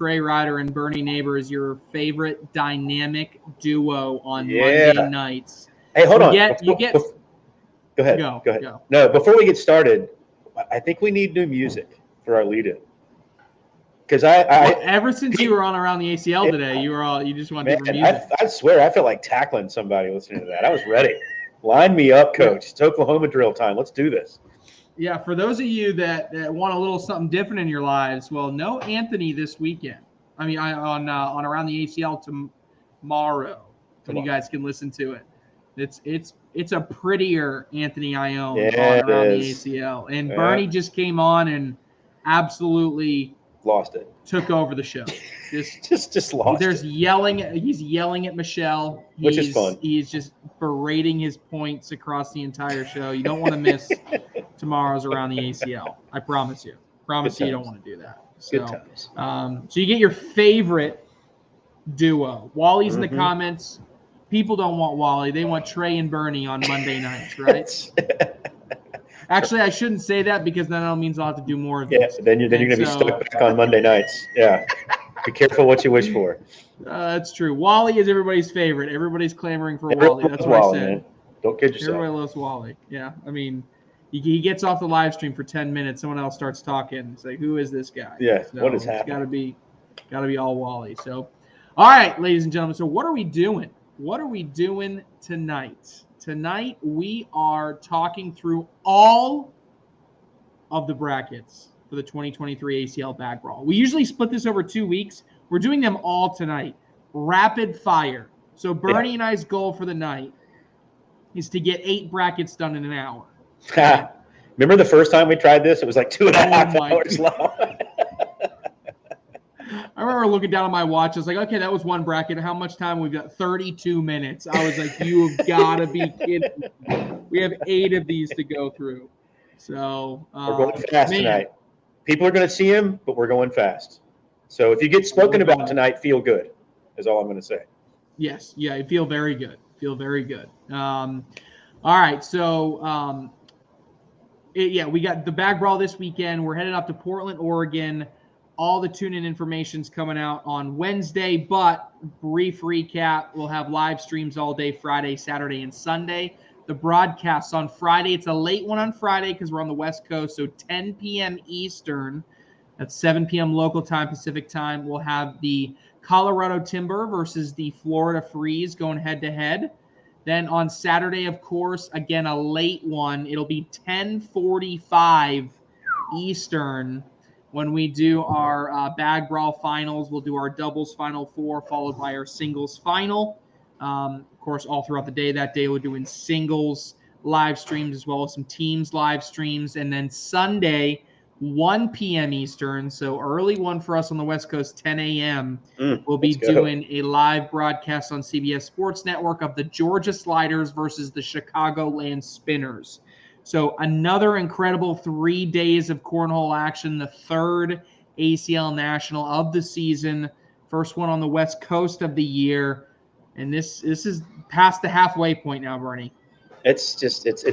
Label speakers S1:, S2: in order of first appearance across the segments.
S1: Trey Ryder and Bernie Neighbor is your favorite dynamic duo on Monday nights.
S2: Hey, hold on.
S1: Go ahead.
S2: Go. No, before we get started, I think we need new music for our lead-in. Because
S1: ever since you were on Around the ACL today, you just want different music.
S2: I swear, I felt like tackling somebody listening to that. I was ready. Line me up, coach. It's Oklahoma drill time. Let's do this.
S1: Yeah, for those of you that want a little something different in your lives, well, no Anthony this weekend. I mean, on Around the ACL tomorrow, when you guys can listen to it. It's a prettier Anthony Ione on Around the ACL, and Bernie just came on and absolutely
S2: lost it.
S1: Took over the show.
S2: Just lost.
S1: He's yelling at Michelle.
S2: Which is fun.
S1: He's just berating his points across the entire show. You don't want to miss tomorrow's Around the ACL. I promise you. You don't want to do that. So,
S2: good times.
S1: So you get your favorite duo. Wally's in the comments. People don't want Wally. They want Trey and Bernie on Monday nights, right? Actually, I shouldn't say that because then that means I'll have to do more of this.
S2: Yeah, then you're going to be stuck back on Monday nights. Yeah. Be careful what you wish for.
S1: That's true. Wally is everybody's favorite. Everybody's clamoring for Wally. That's what I said. Man.
S2: Don't kid yourself.
S1: Everybody loves Wally. Yeah. I mean, he gets off the live stream for 10 minutes. Someone else starts talking. It's like, who is this guy?
S2: Yeah.
S1: So
S2: what is happening?
S1: It's got to be all Wally. So, all right, ladies and gentlemen. So what are we doing? What are we doing tonight? Tonight, we are talking through all of the brackets for the 2023 ACL Bag Brawl. We usually split this over 2 weeks. We're doing them all tonight. Rapid fire. So Bernie and I's goal for the night is to get 8 brackets done in an hour.
S2: Remember the first time we tried this? It was like 2.5 hours long.
S1: I remember looking down at my watch. I was like, okay, that was one bracket. How much time? We've got 32 minutes. I was like, you've got to be kidding me. We have 8 of these to go through. So
S2: we're going fast tonight. People are going to see him, but we're going fast. So if you get spoken about tonight, feel good is all I'm going to say.
S1: Yes. Yeah, you feel very good. All right. So, we got the Bag Brawl this weekend. We're headed up to Portland, Oregon. All the tune-in information's coming out on Wednesday, but brief recap, we'll have live streams all day Friday, Saturday, and Sunday. The broadcasts on Friday, it's a late one on Friday because we're on the West Coast, so 10 p.m. Eastern. That's 7 p.m. local time, Pacific time. We'll have the Colorado Timber versus the Florida Freeze going head-to-head. Then on Saturday, of course, again, a late one. It'll be 10:45 Eastern. When we do our Bag Brawl finals, we'll do our doubles final 4, followed by our singles final. Of course, all throughout the day that day, we're doing singles live streams as well as some teams live streams. And then Sunday, 1 p.m. Eastern, so early one for us on the West Coast, 10 a.m. We'll be doing a live broadcast on CBS Sports Network of the Georgia Sliders versus the Chicagoland Spinners. So another incredible 3 days of cornhole action, the third ACL National of the season, first one on the West Coast of the year. And this is past the halfway point now, Bernie.
S2: It's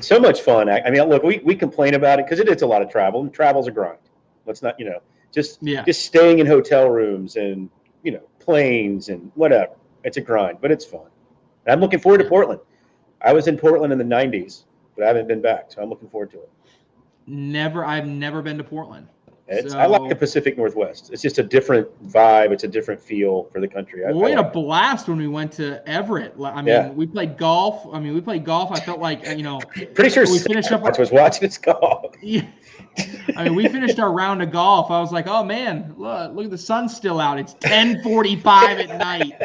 S2: so much fun. I mean, look, we complain about it because it is a lot of travel, and travel's a grind. Let's not, just staying in hotel rooms and, planes and whatever. It's a grind, but it's fun. And I'm looking forward to Portland. I was in Portland in the 90s. But I haven't been back, so I'm looking forward to it.
S1: I've never been to Portland.
S2: I like the Pacific Northwest. It's just a different vibe. It's a different feel for the country.
S1: We had a blast when we went to Everett. I mean, we played golf. I felt like,
S2: pretty sure
S1: we finished up.
S2: I was watching this golf.
S1: Yeah. I mean, we finished our round of golf. I was like, oh man, look at the sun's still out. It's 10:45 at night.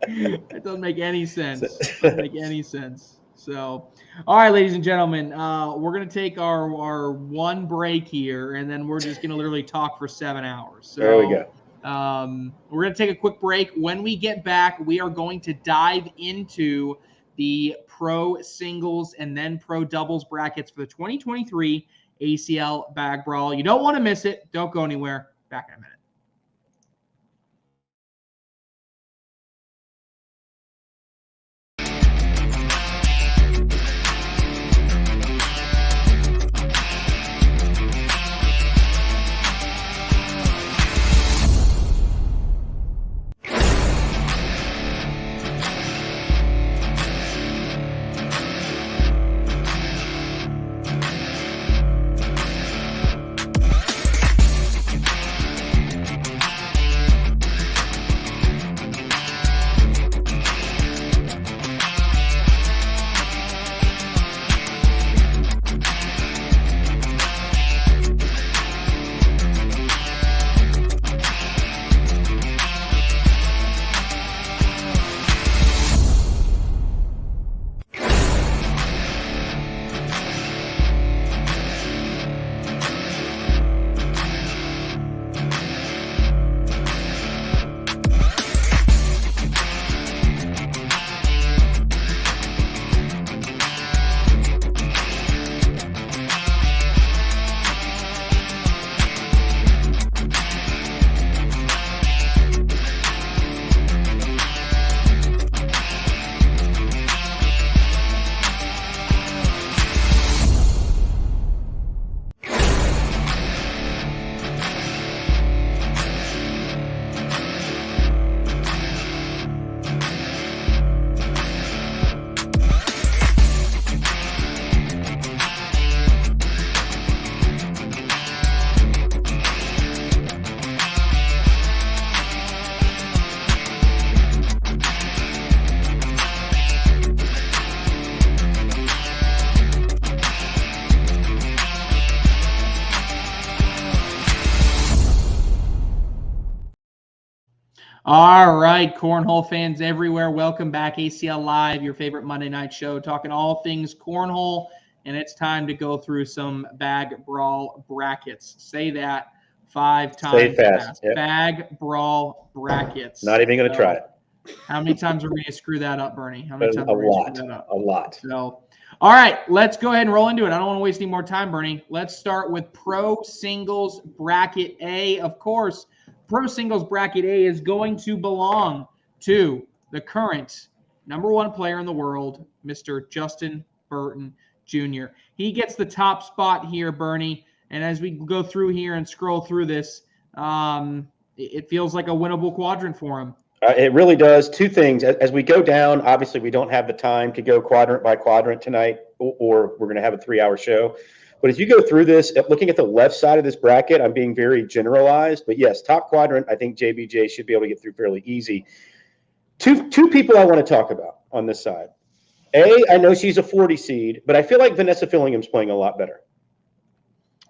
S1: It doesn't make any sense. So, all right, ladies and gentlemen, we're going to take our one break here, and then we're just going to literally talk for 7 hours. So,
S2: there we go.
S1: We're going to take a quick break. When we get back, we are going to dive into the pro singles and then pro doubles brackets for the 2023 ACL Bag Brawl. You don't want to miss it. Don't go anywhere. Back in a minute. All right, cornhole fans everywhere, welcome back. ACL Live, your favorite Monday night show, talking all things cornhole, and it's time to go through some bag brawl brackets. Say that 5 times fast.
S2: Yep.
S1: Bag brawl brackets.
S2: Not even going to try it.
S1: How many times are we going to screw that up, Bernie? How many times
S2: A
S1: are we going to
S2: lot.
S1: screw that up?
S2: A lot.
S1: So, all right, let's go ahead and roll into it. I don't want to waste any more time, Bernie. Let's start with Pro Singles Bracket A. Of course, Pro Singles Bracket A is going to belong to the current #1 player in the world, Mr. Justin Burton Jr. He gets the top spot here, Bernie. And as we go through here and scroll through this, it feels like a winnable quadrant for him.
S2: It really does. Two things. As we go down, obviously, we don't have the time to go quadrant by quadrant tonight, or we're going to have a 3-hour show. But as you go through this, looking at the left side of this bracket, I'm being very generalized. But yes, top quadrant, I think JBJ should be able to get through fairly easy. Two people I want to talk about on this side. I know she's a 40 seed, but I feel like Vanessa Fillingham's playing a lot better.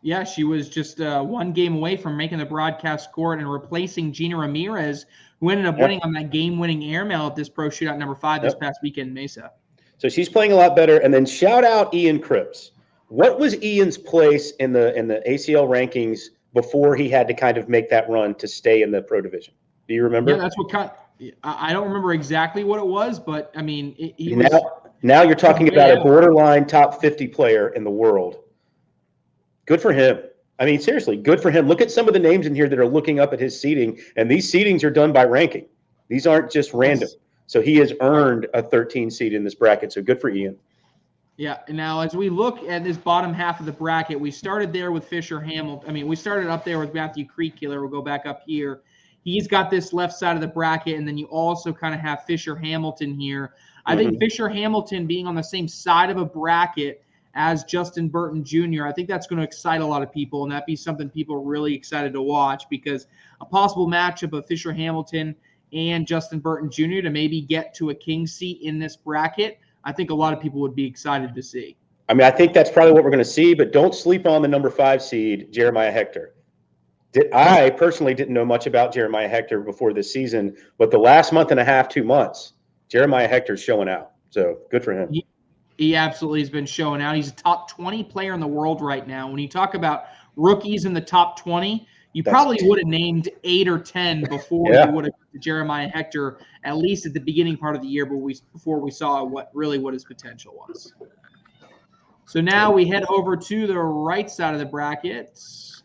S1: Yeah, she was just 1 game away from making the broadcast court and replacing Gina Ramirez, who ended up winning on that game-winning airmail at this Pro Shootout number 5 this past weekend in Mesa.
S2: So she's playing a lot better. And then shout out Ian Cripps. What was Ian's place in the ACL rankings before he had to kind of make that run to stay in the pro division? Do you remember?
S1: Yeah, that's what I don't remember exactly what it was, but I mean,
S2: now you're talking about a borderline top 50 player in the world. Good for him. I mean, seriously, good for him. Look at some of the names in here that are looking up at his seeding, and these seedings are done by ranking. These aren't just random. So he has earned a 13 seed in this bracket. So good for Ian.
S1: Yeah. And now as we look at this bottom half of the bracket, we started there with Fisher Hamilton. I mean, we started up there with Matthew Creekkiller. We'll go back up here. He's got this left side of the bracket, and then you also kind of have Fisher Hamilton here. I think Fisher Hamilton being on the same side of a bracket as Justin Burton Jr., I think that's going to excite a lot of people, and that'd be something people are really excited to watch, because a possible matchup of Fisher Hamilton and Justin Burton Jr. to maybe get to a king seat in this bracket, I think a lot of people would be excited to see.
S2: I mean, I think that's probably what we're going to see, but don't sleep on the number 5 seed, Jeremiah Hector. I personally didn't know much about Jeremiah Hector before this season, but the last month and a half, 2 months, Jeremiah Hector's showing out. So good for him.
S1: He absolutely has been showing out. He's a top 20 player in the world right now. When you talk about rookies in the top 20, you probably would have named 8 or 10 before you would have Jeremiah Hector, at least at the beginning part of the year, but before we saw what his potential was. So now we head over to the right side of the bracket.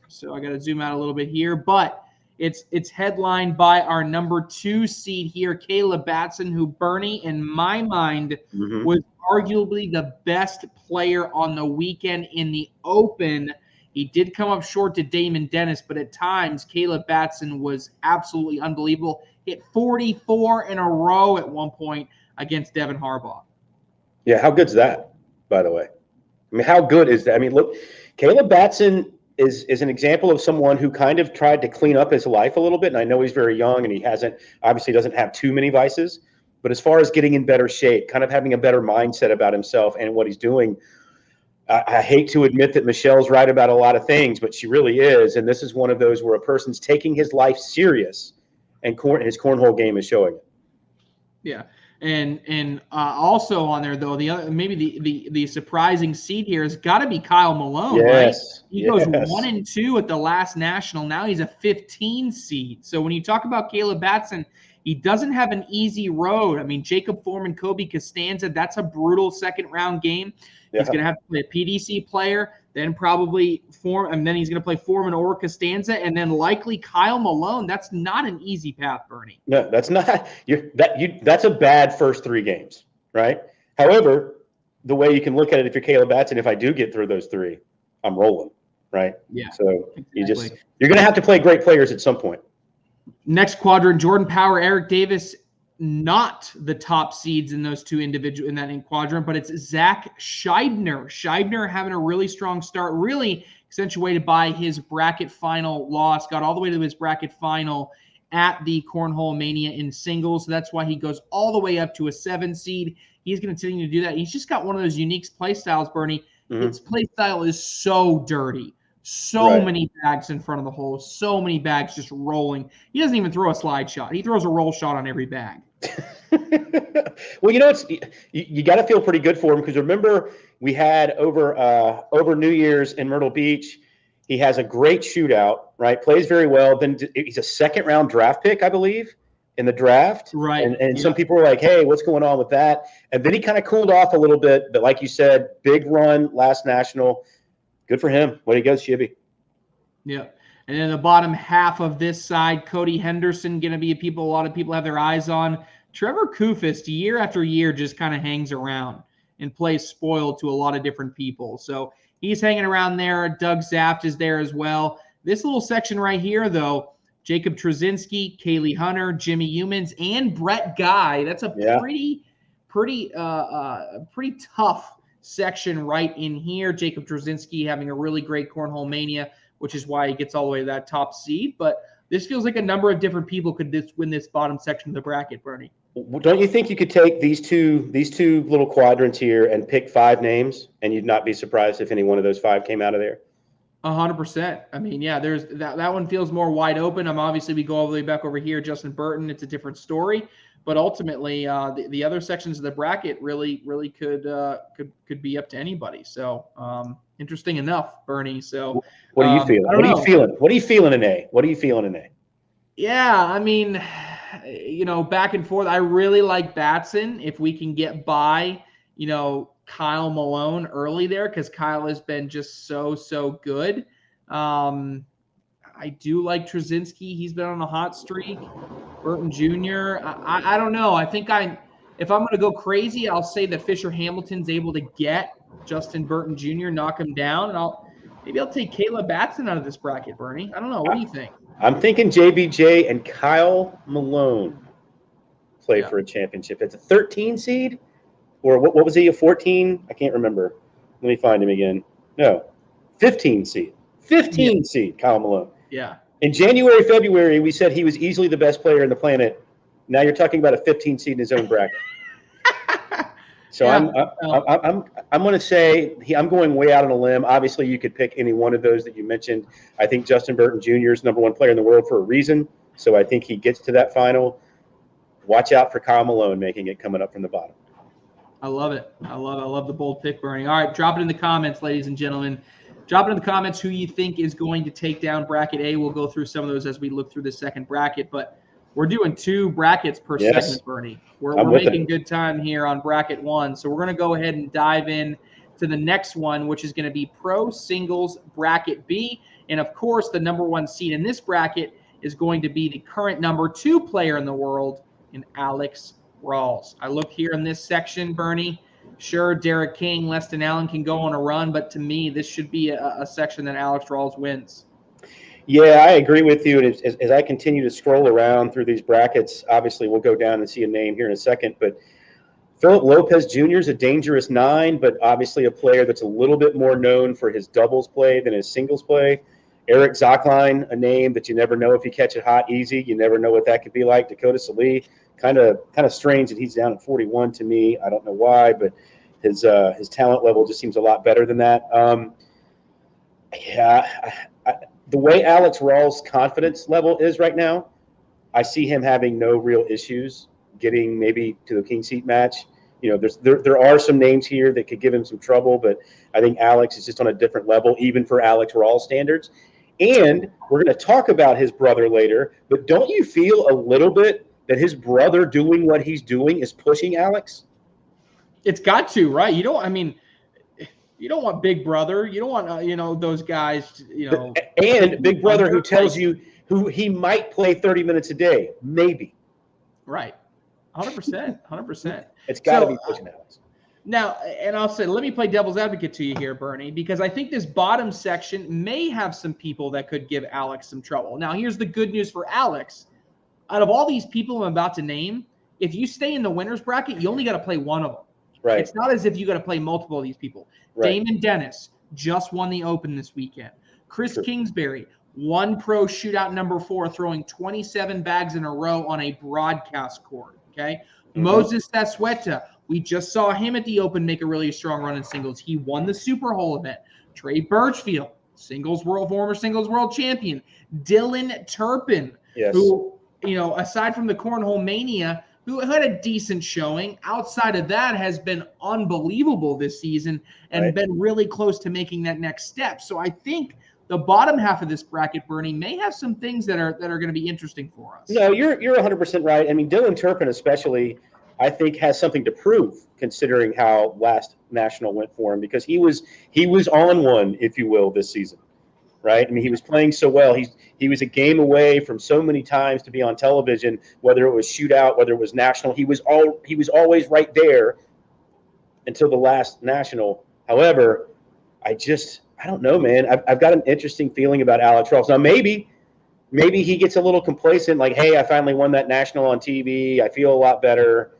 S1: So I got to zoom out a little bit here, but it's headlined by our number 2 seed here, Kayla Batson, who, Bernie, in my mind, was arguably the best player on the weekend in the Open. He did come up short to Damon Dennis, but at times Kayla Batson was absolutely unbelievable. Hit 44 in a row at one point against Devin Harbaugh.
S2: Yeah, how good's that, by the way? I mean, how good is that? I mean, look, Kayla Batson is an example of someone who kind of tried to clean up his life a little bit. And I know he's very young and he obviously doesn't have too many vices. But as far as getting in better shape, kind of having a better mindset about himself and what he's doing, I hate to admit that Michelle's right about a lot of things, but she really is. And this is one of those where a person's taking his life serious, and his cornhole game is showing it.
S1: Yeah. And also on there, though, the surprising seed here has got to be Kyle Malone, right? He goes 1-2 at the last national. Now he's a 15 seed. So when you talk about Kayla Batson, he doesn't have an easy road. I mean, Jacob Foreman, Kobe Costanza, that's a brutal second-round game. He's going to have to play a PDC player, then probably and then he's going to play Foreman or Costanza, and then likely Kyle Malone. That's not an easy path, Bernie.
S2: No, that's not. That's a bad first 3 games, right? However, the way you can look at it, if you're Kayla Batson, if I do get through those 3, I'm rolling, right?
S1: Yeah.
S2: So you're going to have to play great players at some point.
S1: Next quadrant, Jordan Power, Eric Davis, not the top seeds in those 2 individual in that quadrant, but it's Zach Scheibner. Scheibner having a really strong start, really accentuated by his bracket final loss. Got all the way to his bracket final at the Cornhole Mania in singles. So that's why he goes all the way up to a 7 seed. He's going to continue to do that. He's just got one of those unique play styles, Bernie. His play style is so dirty. So many bags in front of the hole, so many bags just rolling. He doesn't even throw a slide shot. He throws a roll shot on every bag.
S2: Well, you got to feel pretty good for him, because remember, we had over New Year's in Myrtle Beach, he has a great shootout, right? Plays very well. Then he's a second-round draft pick, I believe, in the draft.
S1: Right.
S2: And some people were like, hey, what's going on with that? And then he kind of cooled off a little bit. But like you said, big run last national. Good for him. Way to go, Shibby.
S1: Yeah. And then the bottom half of this side, Cody Henderson, going to be a lot of people have their eyes on. Trevor Kufist, year after year, just kind of hangs around and plays spoiled to a lot of different people. So he's hanging around there. Doug Zaft is there as well. This little section right here, though, Jacob Trzynski, Kaylee Hunter, Jimmy Humans, and Brett Guy. That's a pretty tough section right in here. Jacob Trzynski having a really great cornhole mania, which is why he gets all the way to that top seed. But this feels like a number of different people could win this bottom section of the bracket, Bernie.
S2: Don't you think you could take these two little quadrants here and pick 5 names, and you'd not be surprised if any one of those 5 came out of there?
S1: 100%. I mean, yeah, there's that one feels more wide open. Obviously we go all the way back over here, Justin Burton. It's a different story, but ultimately the other sections of the bracket really could be up to anybody. So interesting enough, Bernie. So
S2: what are you feeling? What are you feeling? What are you feeling in A? What are you feeling in A?
S1: Yeah, I mean, back and forth. I really like Batson. If we can get by, Kyle Malone early there, because Kyle has been just so good. I do like Trzynski. He's been on a hot streak. Burton Jr. I don't know. I think if I'm going to go crazy, I'll say that Fisher Hamilton's able to get Justin Burton Jr., knock him down, and maybe I'll take Caleb Batson out of this bracket, Bernie. I don't know. What do you think?
S2: I'm thinking JBJ and Kyle Malone play for a championship. It's a 13 seed? Or what was he, a 14? I can't remember. Let me find him again. No, 15 seed. 15 seed, Kyle Malone.
S1: Yeah.
S2: In January, February, we said he was easily the best player in the planet. Now you're talking about a 15 seed in his own bracket. So I'm going to say I'm going way out on a limb. Obviously, you could pick any one of those that you mentioned. I think Justin Burton Jr. is #1 player in the world for a reason. So I think he gets to that final. Watch out for Kyle Malone making it coming up from the bottom.
S1: I love it. I love the bold pick, Bernie. All right, drop it in the comments, ladies and gentlemen. Drop it in the comments who you think is going to take down bracket A. We'll go through some of those as we look through the second bracket, but we're doing 2 brackets per segment, Bernie. We're making good time here on bracket 1. So we're going to go ahead and dive in to the next one, which is going to be Pro Singles Bracket B. And, of course, the #1 seed in this bracket is going to be the current #2 player in the world in Alex Rawls. I look here in this section, Bernie. Sure, Derek King, Leston Allen can go on a run, but to me, this should be a section that Alex Rawls wins.
S2: Yeah, I agree with you. And as I continue to scroll around through these brackets, obviously we'll go down and see a name here in a second. But Philip Lopez Jr. is a dangerous 9, but obviously a player that's a little bit more known for his doubles play than his singles play. Eric Zockline, a name that you never know if you catch it hot easy. You never know what that could be like. Dakota Salee, kind of strange that he's down at 41 to me. I don't know why, but his talent level just seems a lot better than that. The way Alex Rawls' confidence level is right now, I see him having no real issues getting maybe to the king seat match. There are some names here that could give him some trouble, but I think Alex is just on a different level, even for Alex Rawls standards. And we're going to talk about his brother later, but don't you feel a little bit that his brother doing what he's doing is pushing Alex?
S1: It's got to, right? You don't want Big Brother. You don't want, those guys,
S2: And Big Brother who tells you who he might play 30 minutes a day, maybe.
S1: Right. 100%. 100%.
S2: It's got to be pushing Alex.
S1: Now, and I'll say, let me play devil's advocate to you here, Bernie, because I think this bottom section may have some people that could give Alex some trouble. Now, here's the good news for Alex. Out of all these people I'm about to name, if you stay in the winner's bracket, you only got to play one of them.
S2: Right.
S1: It's not as if you got to play multiple of these people. Right. Damon Dennis just won the Open this weekend. Chris Kingsbury won Pro Shootout #4, throwing 27 bags in a row on a broadcast court. Okay. Mm-hmm. Moses Tasueta, we just saw him at the Open make a really strong run in singles. He won the Super Hole event. Trey Birchfield, former singles world champion, Dylan Turpin,
S2: yes.
S1: who, aside from the Cornhole Mania, who had a decent showing, outside of that has been unbelievable this season and been really close to making that next step. So I think the bottom half of this bracket, Bernie, may have some things that are going to be interesting for us.
S2: No, you're 100% right. I mean, Dylan Turpin especially, I think, has something to prove considering how last national went for him, because he was on one, if you will, this season, right? I mean, he was playing so well. He was a game away from so many times to be on television, whether it was shootout, whether it was national. He was always right there until the last national. However, I don't know, man. I've got an interesting feeling about Alex Rawls. Now, maybe he gets a little complacent, like, hey, I finally won that national on TV. I feel a lot better.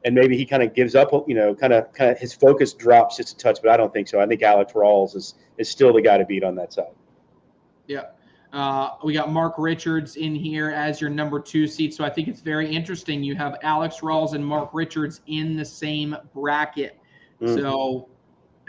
S2: And maybe he kind of gives up, kind of his focus drops just a touch, but I don't think so. I think Alex Rawls is still the guy to beat on that side.
S1: Yeah. We got Mark Richards in here as your number 2 seed. So I think it's very interesting. You have Alex Rawls and Mark Richards in the same bracket. Mm-hmm. So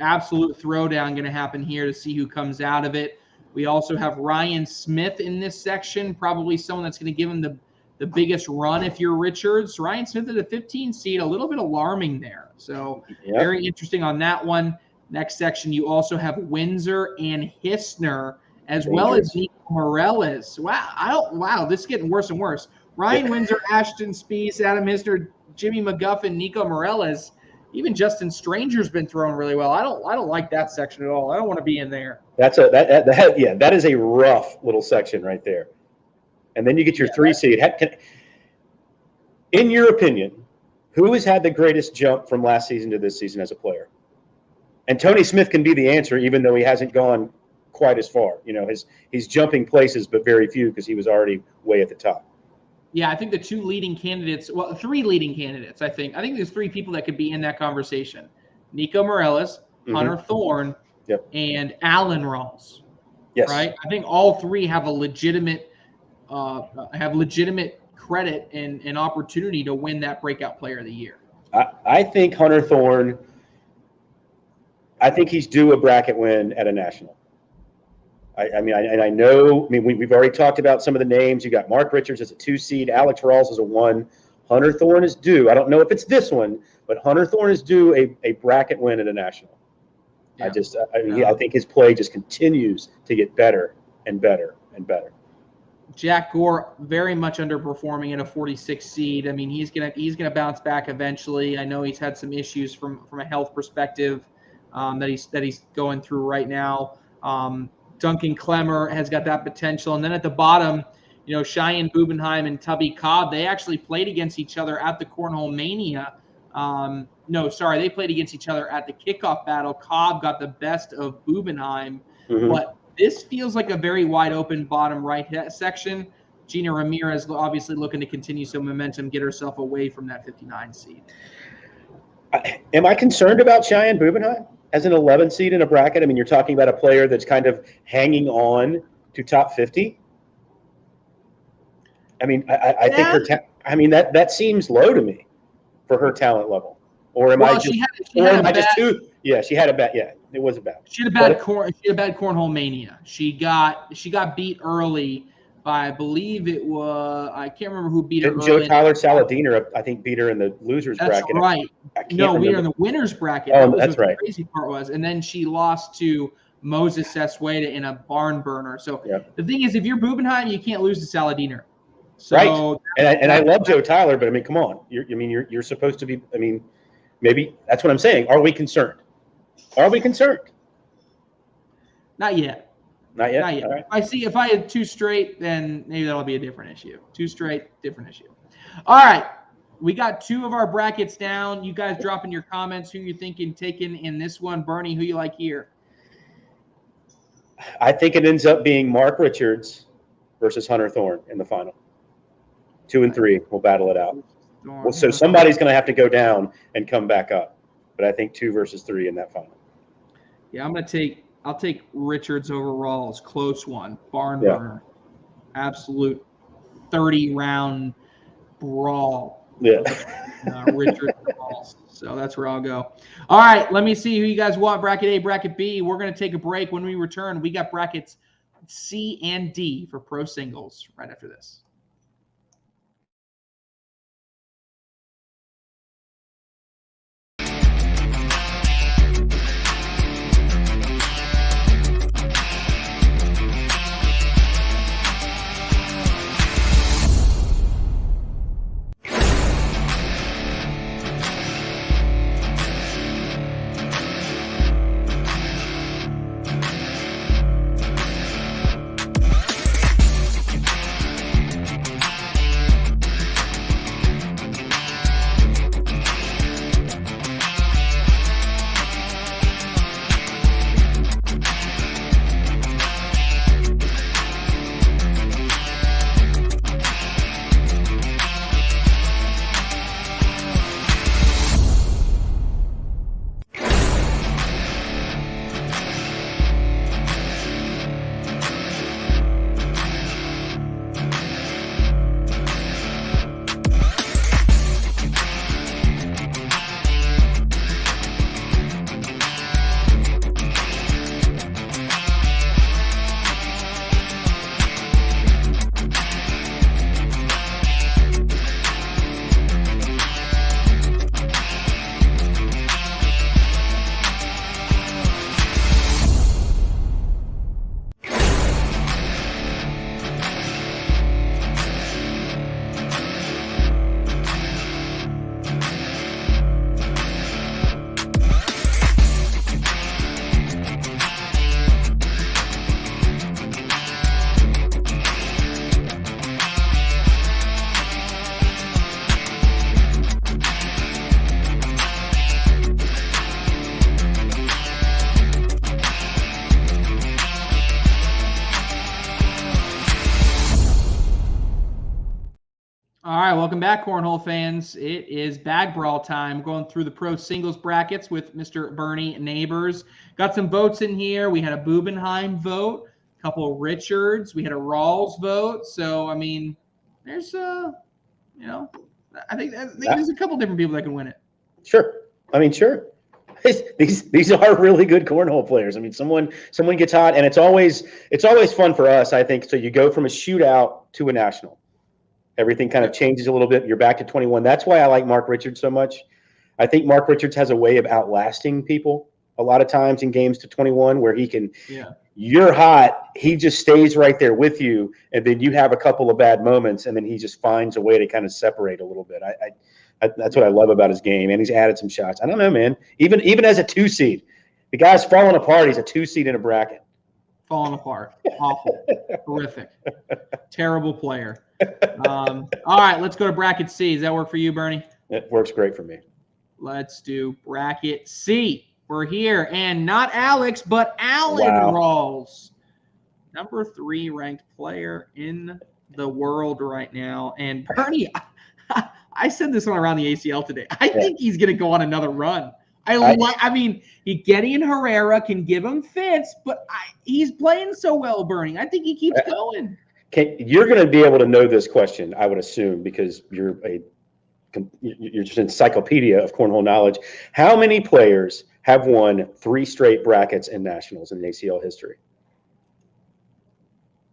S1: absolute throwdown going to happen here to see who comes out of it. We also have Ryan Smith in this section, probably someone that's going to give him the biggest run if you're Richards. Ryan Smith at the 15 seed, a little bit alarming there. So very interesting on that one. Next section, you also have Windsor and Hissner, as well as Nico Morales. Wow, this is getting worse and worse. Ryan Windsor, Ashton Spies, Adam Hissner, Jimmy McGuffin, Nico Morales. Even Justin Stranger's been throwing really well. I don't like that section at all. I don't want to be in there.
S2: That is a rough little section right there. And then you get your 3 seed. In your opinion, who has had the greatest jump from last season to this season as a player? And Tony Smith can be the answer, even though he hasn't gone quite as far. He's jumping places, but very few, because he was already way at the top.
S1: Yeah, I think the 2 leading candidates, 3 leading candidates, I think there's 3 people that could be in that conversation. Nico Morales, Hunter Thorne, and Alan Rawls.
S2: Yes.
S1: Right? I think all 3 have a legitimate credit and opportunity to win that breakout player of the year.
S2: I think Hunter Thorne, I think he's due a bracket win at a national. We've already talked about some of the names. You got Mark Richards as a 2 seed, Alex Rawls as a 1. Hunter Thorne is due. I don't know if it's this one, but Hunter Thorne is due a bracket win at a national. Yeah. I think his play just continues to get better and better and better.
S1: Jack Gore very much underperforming at a 46 seed. I mean, he's gonna bounce back eventually. I know he's had some issues from a health perspective that he's going through right now. Duncan Clemmer has got that potential. And then at the bottom, Cheyenne Bubenheim and Tubby Cobb, they actually played against each other at the Cornhole Mania. They played against each other at the kickoff battle. Cobb got the best of Bubenheim. But this feels like a very wide open bottom right section. Gina Ramirez obviously looking to continue some momentum, get herself away from that 59 seed.
S2: Am I concerned about Cheyenne Bubenheim as an 11 seed in a bracket? I mean, you're talking about a player that's kind of hanging on to top 50. I mean, I think her that seems low to me for her talent level. Or am I just too? Yeah, she had a bad. Yeah, it was a bad.
S1: She had a bad Cornhole Mania. She got beat early by, I believe it was, I can't remember who beat her.
S2: Joe Tyler Saladiner, I think, beat her in the losers bracket.
S1: That's right. No, we were in the winners bracket.
S2: Oh, that's right.
S1: The crazy part was, and then she lost to Moses Sesweda in a barn burner. So the thing is, if you're Bubenheim, you can't lose to Saladiner. So,
S2: right. And I love Joe Tyler, but I mean, come on. You're supposed to be. I mean, maybe that's what I'm saying. Are we concerned?
S1: Not yet.
S2: Not yet.
S1: All right. If I had 2 straight, then maybe that'll be a different issue. 2 straight, different issue. All right. We got 2 of our brackets down. You guys drop in your comments who you're thinking taking in this one. Bernie, who you like here?
S2: I think it ends up being Mark Richards versus Hunter Thorne in the final. 2 and 3 will battle it out. Well, so somebody's going to have to go down and come back up. But I think 2 versus 3 in that final.
S1: Yeah, I'll take Richards over Rawls. Close one. Barn burner. Absolute 30-round brawl.
S2: Yeah.
S1: Richard Rawls. So that's where I'll go. All right, let me see who you guys want. Bracket A, bracket B. We're going to take a break. When we return, we got brackets C and D for pro singles right after this. All right, welcome back, Cornhole fans. It is Bag Brawl time. Going through the pro singles brackets with Mr. Bernie Neighbors. Got some votes in here. We had a Bubenheim vote, a couple of Richards. We had a Rawls vote. So, I mean, there's I think there's a couple different people that can win it.
S2: Sure. I mean, sure. These are really good cornhole players. I mean, someone gets hot, and it's always fun for us, I think. So you go from a shootout to a national. Everything kind of changes a little bit. You're back to 21. That's why I like Mark Richards so much. I think Mark Richards has a way of outlasting people a lot of times in games to 21 where he can, you're hot, he just stays right there with you, and then you have a couple of bad moments, and then he just finds a way to kind of separate a little bit. That's what I love about his game, and he's added some shots. I don't know, man. Even as a 2 seed, the guy's falling apart. He's a 2 seed in a bracket.
S1: Falling apart. Awful. Horrific. Terrible player. All right, let's go to bracket C. Does that work for you, Bernie?
S2: It works great for me.
S1: Let's do bracket C. We're here, and not Alex, but Alan Rawls, number 3 ranked player in the world right now. And Bernie, I said this one around the ACL today. I think he's going to go on another run. I mean, Gideon Herrera can give him fits, but he's playing so well, Bernie. I think he keeps going.
S2: You're going to be able to know this question, I would assume, because you're just an encyclopedia of cornhole knowledge. How many players have won 3 straight brackets in nationals in ACL history?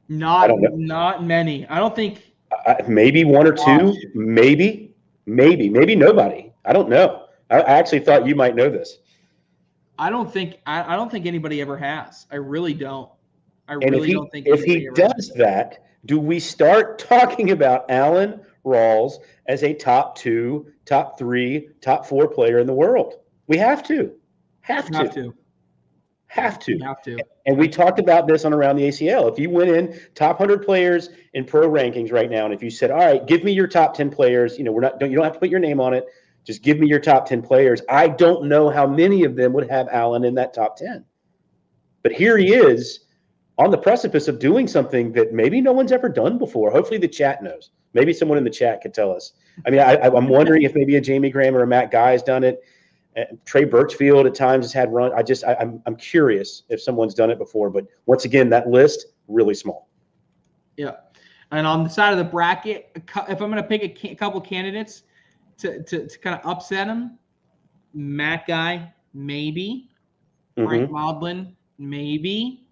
S1: Not many. I don't think.
S2: Maybe 1 or 2. Maybe nobody. I don't know. I actually thought you might know this.
S1: I don't think anybody ever has. I really don't.
S2: If he does that, do we start talking about Alan Rawls as a top 2, top 3, top 4 player in the world? We have to. Have to. And we talked about this on Around the ACL. If you went in top 100 players in pro rankings right now, and if you said, all right, give me your top 10 players, you don't have to put your name on it. Just give me your top 10 players. I don't know how many of them would have Alan in that top 10. But here he is on the precipice of doing something that maybe no one's ever done before. Hopefully the chat knows. Maybe someone in the chat could tell us. I mean, I'm wondering if maybe a Jamie Graham or a Matt Guy has done it. Trey Birchfield at times has had run. I'm curious if someone's done it before. But once again, that list, really small.
S1: Yeah. And on the side of the bracket, if I'm going to pick a couple candidates, to kind of upset him. Matt Guy, maybe.
S2: Mm-hmm.
S1: Frank Modlin, maybe.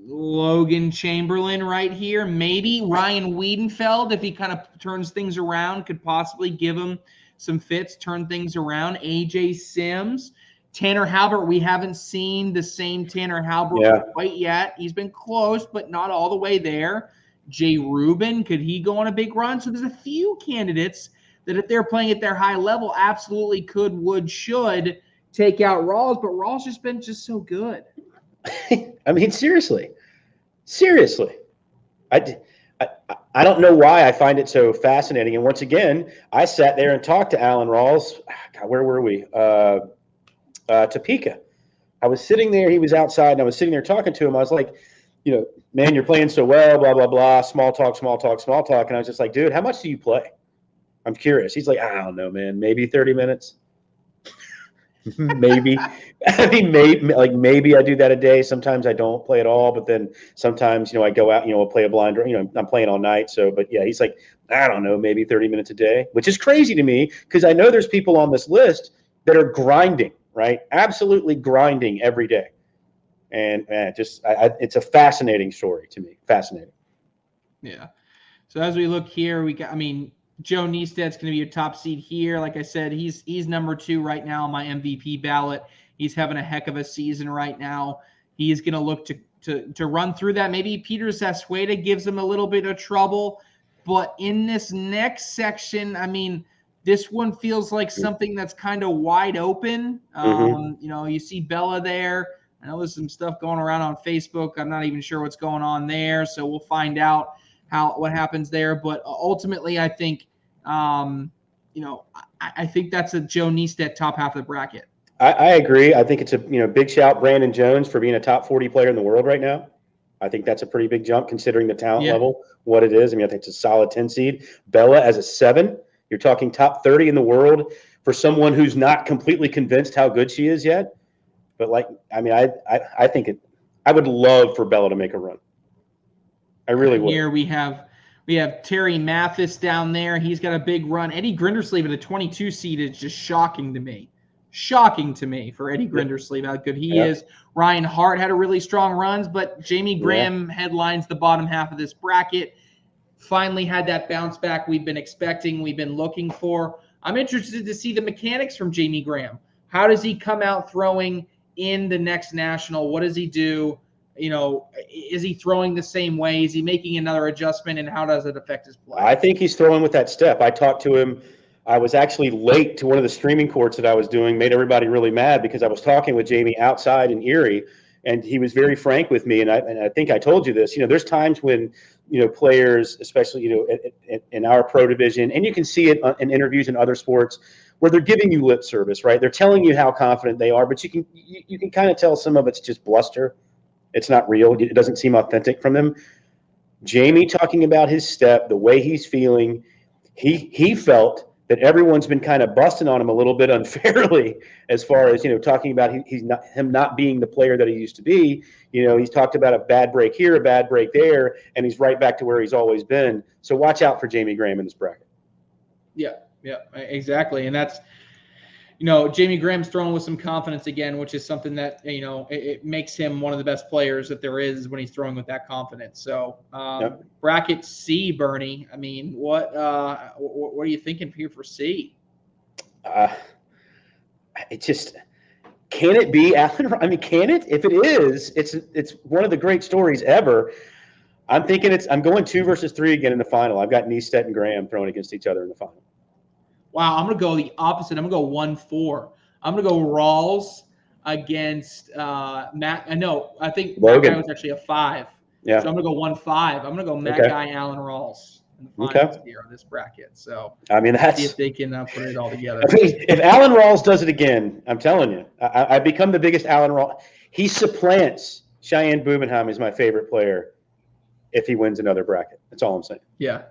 S1: Logan Chamberlain right here, maybe. Ryan Wiedenfeld, if he kind of turns things around, could possibly give him some fits, turn things around. AJ Sims. Tanner Halbert, we haven't seen the same Tanner Halbert quite yet. He's been close, but not all the way there. Jay Rubin, could he go on a big run? So there's a few candidates that if they're playing at their high level, absolutely could, would, should take out Rawls, but Rawls just been so good.
S2: I mean, seriously. I don't know why I find it so fascinating. And once again, I sat there and talked to Alan Rawls. God, where were we? Topeka. I was sitting there. He was outside, and I was sitting there talking to him. I was like, man, you're playing so well, blah, blah, blah, small talk. And I was just like, dude, how much do you play? I'm curious. He's like, I don't know, man, maybe 30 minutes. Maybe. I mean, maybe I do that a day. Sometimes I don't play at all, but then sometimes, I go out, I'll play a blind, I'm playing all night. So, but yeah, he's like, I don't know, maybe 30 minutes a day, which is crazy to me because I know there's people on this list that are grinding, right? Absolutely grinding every day. And it's a fascinating story to me. Fascinating.
S1: Yeah. So as we look here, Joe Neistedt's going to be a top seed here. Like I said, he's number 2 right now on my MVP ballot. He's having a heck of a season right now. He's going to look to run through that. Maybe Peter Zasweda gives him a little bit of trouble. But in this next section, this one feels like something that's kind of wide open. You see Bella there. I know there's some stuff going around on Facebook. I'm not even sure what's going on there. So we'll find out what happens there. But ultimately, I think, I think that's a Joe Neistedt top half of the bracket.
S2: I agree. I think it's a big shout, Brandon Jones, for being a top 40 player in the world right now. I think that's a pretty big jump considering the talent level, what it is. I think it's a solid 10 seed. Bella as a 7. You're talking top 30 in the world for someone who's not completely convinced how good she is yet. But I think I would love for Bella to make a run. I really would.
S1: Here we have Terry Mathis down there. He's got a big run. Eddie Grindersleeve at a 22 seed is just shocking to me. Shocking to me for Eddie Grindersleeve, how good he is. Ryan Hart had a really strong runs, but Jamie Graham headlines the bottom half of this bracket. Finally had that bounce back we've been expecting, we've been looking for. I'm interested to see the mechanics from Jamie Graham. How does he come out throwing in the next national? What does he do? Is he throwing the same way? Is he making another adjustment, and how does it affect his play?
S2: I think he's throwing with that step. I talked to him. I was actually late to one of the streaming courts that I was doing, made everybody really mad because I was talking with Jamie outside in Erie, and he was very frank with me. And I think I told you this. There's times when players, especially in our pro division, and you can see it in interviews in other sports, where they're giving you lip service, right? They're telling you how confident they are, but you can kind of tell some of it's just bluster. It's not real. It doesn't seem authentic from them. Jamie talking about his step, the way he's feeling, he felt that everyone's been kind of busting on him a little bit unfairly as far as, talking about him not being the player that he used to be. He's talked about a bad break here, a bad break there, and he's right back to where he's always been. So watch out for Jamie Graham in this bracket.
S1: Yeah, exactly. And that's, Jamie Graham's throwing with some confidence again, which is something that, it makes him one of the best players that there is when he's throwing with that confidence. So bracket C, Bernie, what are you thinking here for C?
S2: Can it be Alan? Can it? If it is, it's one of the great stories ever. I'm thinking I'm going 2 versus 3 again in the final. I've got Neistedt and Graham throwing against each other in the final.
S1: Wow, I'm going to go the opposite. I'm going to go 1-4. I'm going to go Rawls against Matt. I think Logan. Matt Guy was actually a 5.
S2: Yeah.
S1: So I'm going to go 1-5. I'm going to go Matt Guy, Alan Rawls in the finals here on this bracket. So
S2: that's,
S1: see if they can put it all together.
S2: If Alan Rawls does it again, I'm telling you, I become the biggest Alan Rawls. He supplants Cheyenne Bubenheim as my favorite player if he wins another bracket. That's all I'm saying.
S1: Yeah.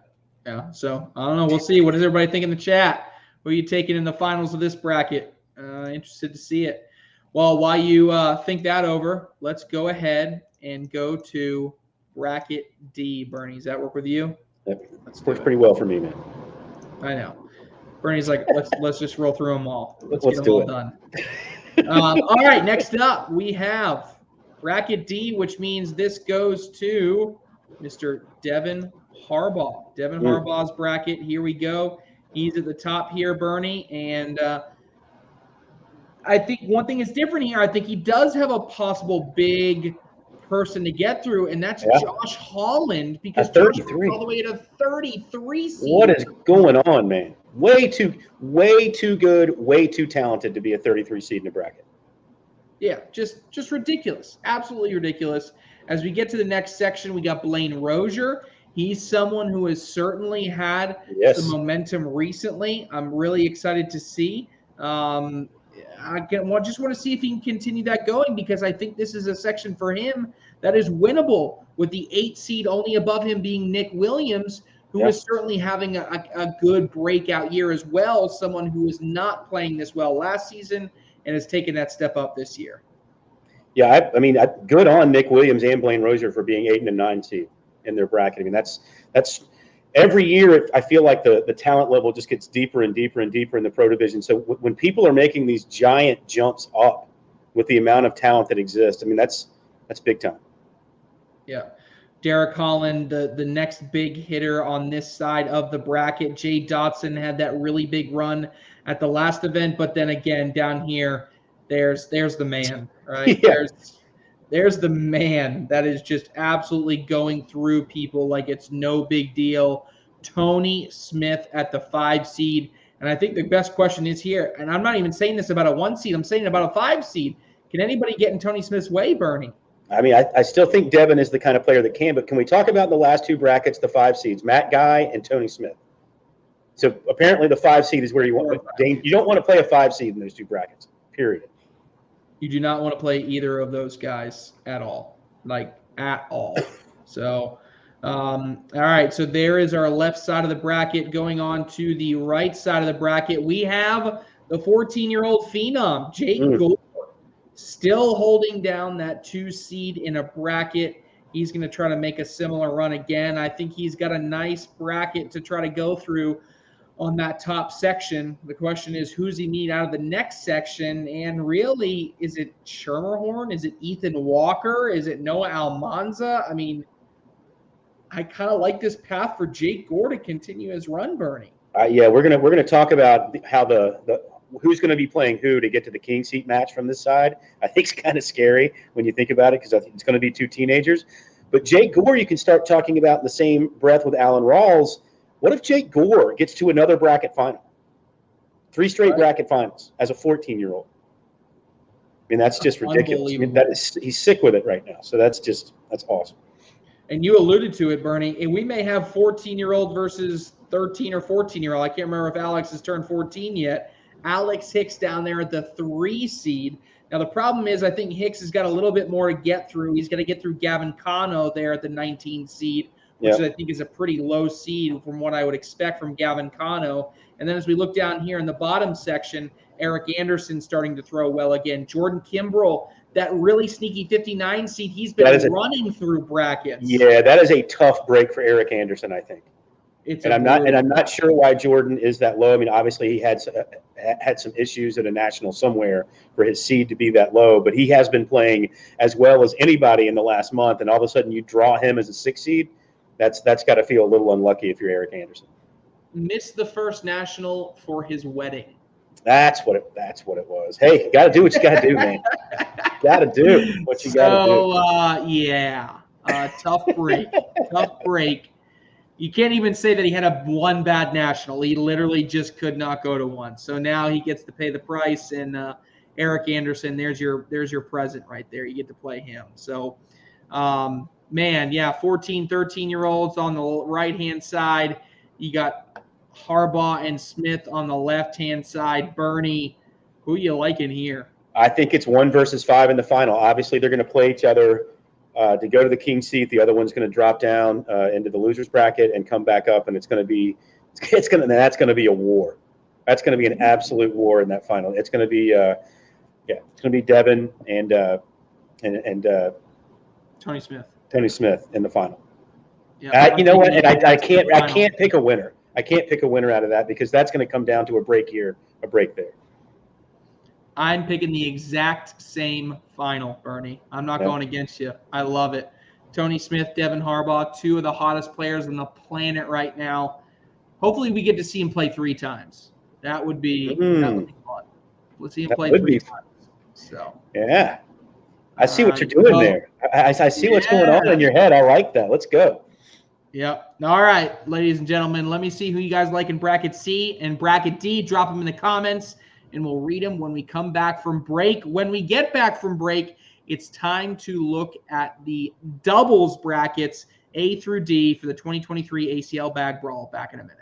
S1: So I don't know. We'll see. What does everybody think in the chat? Who are you taking in the finals of this bracket? Interested to see it. Well, while you think that over, let's go ahead and go to bracket D. Bernie, does that work with you?
S2: That works pretty well for me, man.
S1: I know. Bernie's like, let's just roll through them all. Let's get them all done. All right, next up we have bracket D, which means this goes to Mr. Devin Harbaugh. Devin Harbaugh's bracket. Here we go. He's at the top here, Bernie, and I think one thing is different here. I think he does have a possible big person to get through, and that's Josh Holland, because Josh is all the way to 33 seed.
S2: What is going on, man? Way too good, way too talented to be a 33 seed in the bracket.
S1: Yeah, just ridiculous. Absolutely ridiculous. As we get to the next section, we got Blaine Rozier. He's someone who has certainly had some momentum recently. I'm really excited to see. I just want to see if he can continue that going, because I think this is a section for him that is winnable, with the 8 seed only above him being Nick Williams, who is certainly having a good breakout year as well, someone who was not playing this well last season and has taken that step up this year.
S2: Yeah, I mean, good on Nick Williams and Blaine Rozier for being 8 and a 9 seed in their bracket. I mean, that's every year, I feel like the talent level just gets deeper and deeper and deeper in the pro division. So when people are making these giant jumps up with the amount of talent that exists, I mean, that's big time.
S1: Yeah. Derek Holland, the next big hitter on this side of the bracket. Jay Dotson had that really big run at the last event, but then again, down here, there's the man, right? Yeah. There's the man that is just absolutely going through people like it's no big deal. Tony Smith at the 5 seed. And I think the best question is here, and I'm not even saying this about a 1 seed, I'm saying about a 5 seed. Can anybody get in Tony Smith's way, Bernie?
S2: I mean, I still think Devin is the kind of player that can, but can we talk about the last 2 brackets, the 5 seeds, Matt Guy and Tony Smith? So apparently the 5 seed is where you want. You don't want to play a 5 seed in those 2 brackets, period.
S1: You do not want to play either of those guys at all, like at all. So, all right. So there is our left side of the bracket. Going on to the right side of the bracket, we have the 14-year-old phenom, Jake Gore, still holding down that 2 seed in a bracket. He's going to try to make a similar run again. I think he's got a nice bracket to try to go through on that top section. The question is, who's he need out of the next section? And really, is it Schermerhorn? Is it Ethan Walker? Is it Noah Almanza? I mean, I kind of like this path for Jake Gore to continue his run, Bernie.
S2: Yeah, we're gonna talk about how the who's going to be playing who to get to the king seat match from this side. I think it's kind of scary when you think about it, because I think it's going to be 2 teenagers. But Jake Gore, you can start talking about in the same breath with Alan Rawls. What if Jake Gore gets to another bracket final? 3 straight bracket finals as a 14-year-old. I mean, that's just ridiculous. I mean, he's sick with it right now. So that's awesome.
S1: And you alluded to it, Bernie. And we may have 14-year-old versus 13 or 14-year-old. I can't remember if Alex has turned 14 yet. Alex Hicks down there at the 3 seed. Now, the problem is I think Hicks has got a little bit more to get through. He's got to get through Gavin Cano there at the 19 seed, which I think is a pretty low seed from what I would expect from Gavin Cano. And then as we look down here in the bottom section, Eric Anderson starting to throw well again. Jordan Kimbrell, that really sneaky 59 seed, he's been running through brackets.
S2: Yeah, that is a tough break for Eric Anderson, I think. I'm not sure why Jordan is that low. I mean, obviously he had some issues at a national somewhere for his seed to be that low, but he has been playing as well as anybody in the last month. And all of a sudden you draw him as a 6 seed. That's got to feel a little unlucky if you're Eric Anderson.
S1: Missed the first national for his wedding.
S2: That's what it was. Hey, you got to do what you got to do, man. Got to do what you got to do.
S1: Tough break. Tough break. You can't even say that he had one bad national. He literally just could not go to one. So now he gets to pay the price. And Eric Anderson, there's your present right there. You get to play him. So, 14, 13-year-olds on the right-hand side. You got Harbaugh and Smith on the left-hand side. Bernie, who you liking here?
S2: I think it's 1 versus 5 in the final. Obviously, they're going to play each other to go to the king seat. The other one's going to drop down into the losers bracket and come back up, and that's going to be a war. That's going to be an absolute war in that final. It's going to be it's going to be Devin and
S1: Tony Smith.
S2: Tony Smith in the final. Yeah, you know what? And I can't pick a winner. I can't pick a winner out of that because that's going to come down to a break here, a break there.
S1: I'm picking the exact same final, Bernie. I'm not going against you. I love it. Tony Smith, Devin Harbaugh, two of the hottest players on the planet right now. Hopefully we get to see him play 3 times. That would be fun. Let's see him play 3 times. So
S2: yeah. I see what you're doing there. I see what's going on in your head. I like that. Let's go.
S1: Yep. All right, ladies and gentlemen, let me see who you guys like in bracket C and bracket D. Drop them in the comments, and we'll read them when we come back from break. When we get back from break, it's time to look at the doubles brackets, A through D, for the 2023 ACL Bag Brawl. Back in a minute.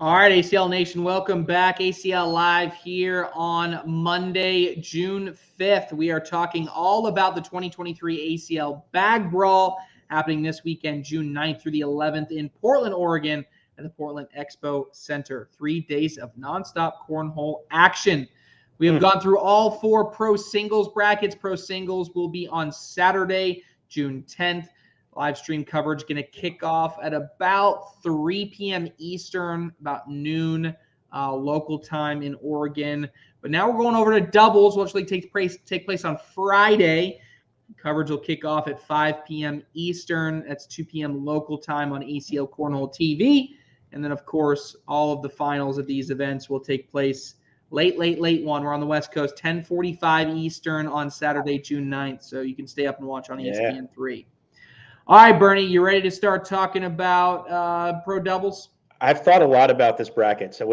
S1: All right, ACL Nation, welcome back. ACL Live here on Monday, June 5th. We are talking all about the 2023 ACL Bag Brawl happening this weekend, June 9th through the 11th in Portland, Oregon at the Portland Expo Center. 3 days of nonstop cornhole action. We have gone through all 4 pro singles brackets. Pro singles will be on Saturday, June 10th. Live stream coverage going to kick off at about 3 p.m. Eastern, about noon local time in Oregon. But now we're going over to doubles, which will take place on Friday. Coverage will kick off at 5 p.m. Eastern. That's 2 p.m. local time on ACL Cornhole TV. And then, of course, all of the finals of these events will take place late one. We're on the West Coast, 10:45 Eastern on Saturday, June 9th. So you can stay up and watch on ESPN3. All right, Bernie, you ready to start talking about pro doubles?
S2: I've thought a lot about this bracket. So,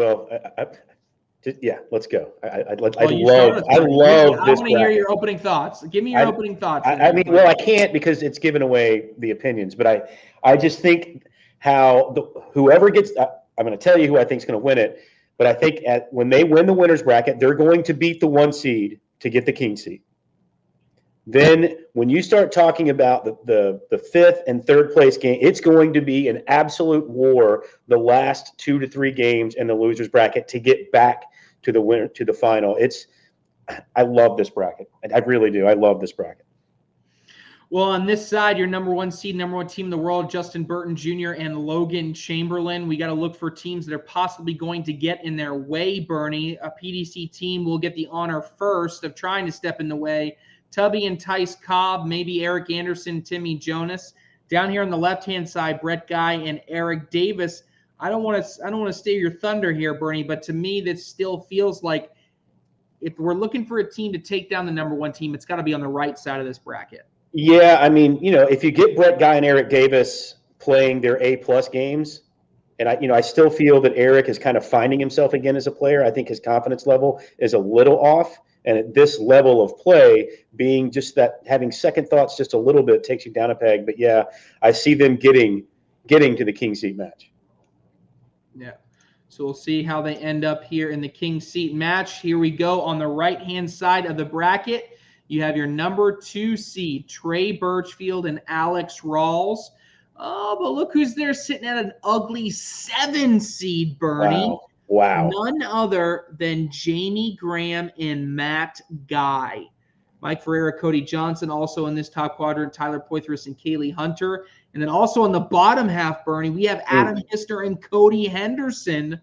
S2: let's go. I love this
S1: I want to hear
S2: bracket.
S1: your opening thoughts. Give me your opening thoughts.
S2: I can't because it's given away the opinions. But I just think whoever gets I'm going to tell you who I think is going to win it. But I think when they win the winner's bracket, they're going to beat the 1 seed to get the king seed. Then when you start talking about the 5th and 3rd place game, it's going to be an absolute war the last 2 to 3 games in the loser's bracket to get back to the winner, to the final. I love this bracket. I really do. I love this bracket.
S1: Well, on this side, your number 1 seed, number 1 team in the world, Justin Burton Jr. and Logan Chamberlain. We got to look for teams that are possibly going to get in their way, Bernie. A PDC team will get the honor first of trying to step in the way. Tubby and Tice Cobb, maybe Eric Anderson, Timmy Jonas. Down here on the left-hand side, Brett Guy and Eric Davis. I don't want to steal your thunder here, Bernie, but to me, this still feels like if we're looking for a team to take down the number 1 team, it's got to be on the right side of this bracket.
S2: Yeah, I mean, if you get Brett Guy and Eric Davis playing their A+ games, And I still feel that Eric is kind of finding himself again as a player. I think his confidence level is a little off. And at this level of play, being just that, having second thoughts just a little bit takes you down a peg. But yeah, I see them getting to the king seat match.
S1: Yeah. So we'll see how they end up here in the king seat match. Here we go. On the right-hand side of the bracket, you have your number 2 seed, Trey Birchfield and Alex Rawls. Oh, but look who's there sitting at an ugly 7 seed, Bernie.
S2: Wow.
S1: None other than Jamie Graham and Matt Guy. Mike Ferreira, Cody Johnson, also in this top quadrant, Tyler Poitras and Kaylee Hunter. And then also in the bottom half, Bernie, we have Adam Hister and Cody Henderson.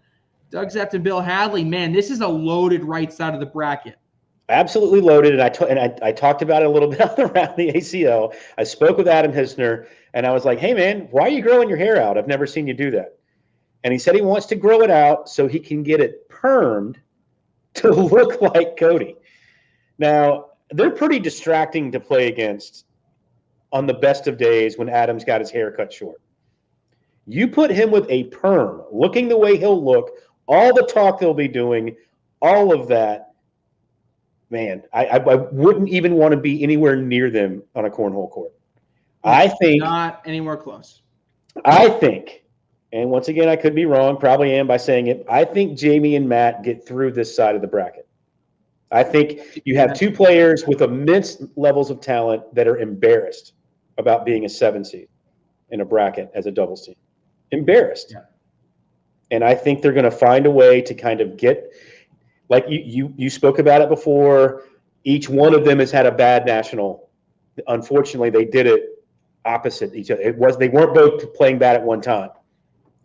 S1: Doug Zept and Bill Hadley. Man, this is a loaded right side of the bracket.
S2: Absolutely loaded. And I talked about it a little bit around the ACL. I spoke with Adam Hisner, and I was like, hey, man, why are you growing your hair out? I've never seen you do that. And he said he wants to grow it out so he can get it permed to look like Cody. Now, they're pretty distracting to play against on the best of days when Adam's got his hair cut short. You put him with a perm, looking the way he'll look, all the talk they'll be doing, all of that, man, I wouldn't even want to be anywhere near them on a cornhole court. I think
S1: not anywhere close.
S2: I think, and once again, I could be wrong, probably am by saying it, I think Jamie and Matt get through this side of the bracket. I think you have 2 players with immense levels of talent that are embarrassed about being a 7 seed in a bracket as a double seed. Embarrassed.
S1: Yeah.
S2: And I think they're going to find a way to kind of get, like you spoke about it before, each one of them has had a bad national. Unfortunately, they did it opposite each other. They weren't both playing bad at one time.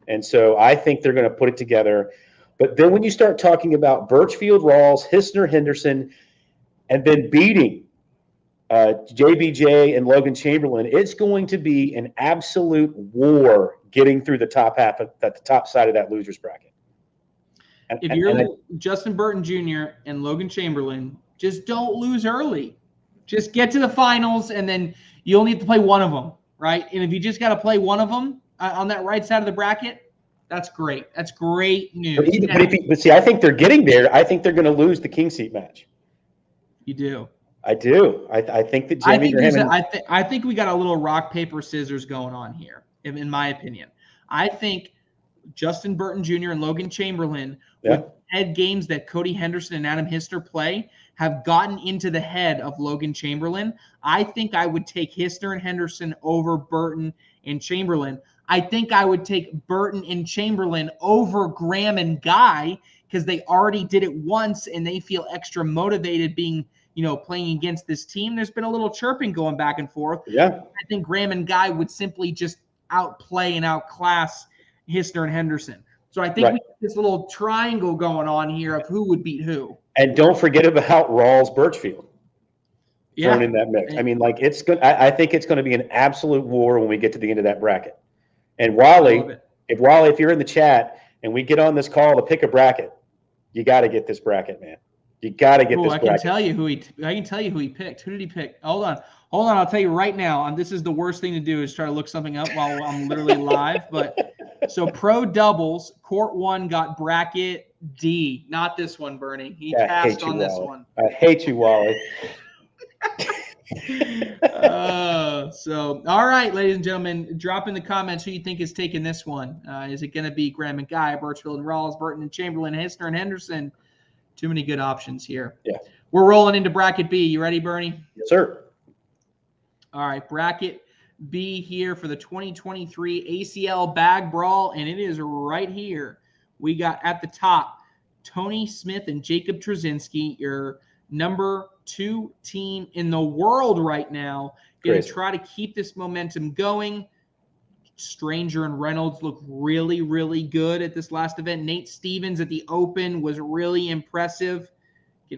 S2: And so I think they're going to put it together. But then when you start talking about Birchfield, Rawls, Hisner, Henderson, and then beating JBJ and Logan Chamberlain, it's going to be an absolute war getting through the top half of the top side of that losers bracket.
S1: If you're Justin Burton Jr. and Logan Chamberlain, just don't lose early. Just get to the finals, and then you only have to play one of them, right? And if you just got to play one of them on that right side of the bracket, that's great. That's great news.
S2: But see, I think they're getting there. I think they're going to lose the king seat match.
S1: You do.
S2: I do. I think that Jamie Graham.
S1: I think we got a little rock, paper, scissors going on here, in my opinion. I think Justin Burton Jr. and Logan Chamberlain, with head games that Cody Henderson and Adam Hister play, have gotten into the head of Logan Chamberlain. I think I would take Hister and Henderson over Burton and Chamberlain. I think I would take Burton and Chamberlain over Graham and Guy because they already did it once and they feel extra motivated being, playing against this team. There's been a little chirping going back and forth.
S2: Yeah.
S1: I think Graham and Guy would simply just outplay and outclass Hister and Henderson. So I think we have this little triangle going on here of who would beat who.
S2: And don't forget about Rawls Birchfield thrown in that mix. I mean, it's good. I think it's going to be an absolute war when we get to the end of that bracket. And Wally, if you're in the chat and we get on this call to pick a bracket, you got to get this bracket, man. You got to get this bracket.
S1: I can tell you who he picked. Who did he pick? Hold on. I'll tell you right now. This is the worst thing to do is try to look something up while I'm literally live. But so pro doubles, court 1 got bracket D. Not this one, Bernie. He passed on this one.
S2: I hate you, Wally.
S1: All right, ladies and gentlemen, drop in the comments who you think is taking this one. Is it going to be Graham and Guy, Birchfield and Rawls, Burton and Chamberlain, Hisner and Henderson? Too many good options here.
S2: Yeah.
S1: We're rolling into bracket B. You ready, Bernie?
S2: Yes, sir.
S1: All right, bracket B here for the 2023 ACL Bag Brawl, and it is right here. We got at the top Tony Smith and Jacob Trzynski, your number 2 team in the world right now. Going to try to keep this momentum going. Stranger and Reynolds look really, really good at this last event. Nate Stevens at the Open was really impressive.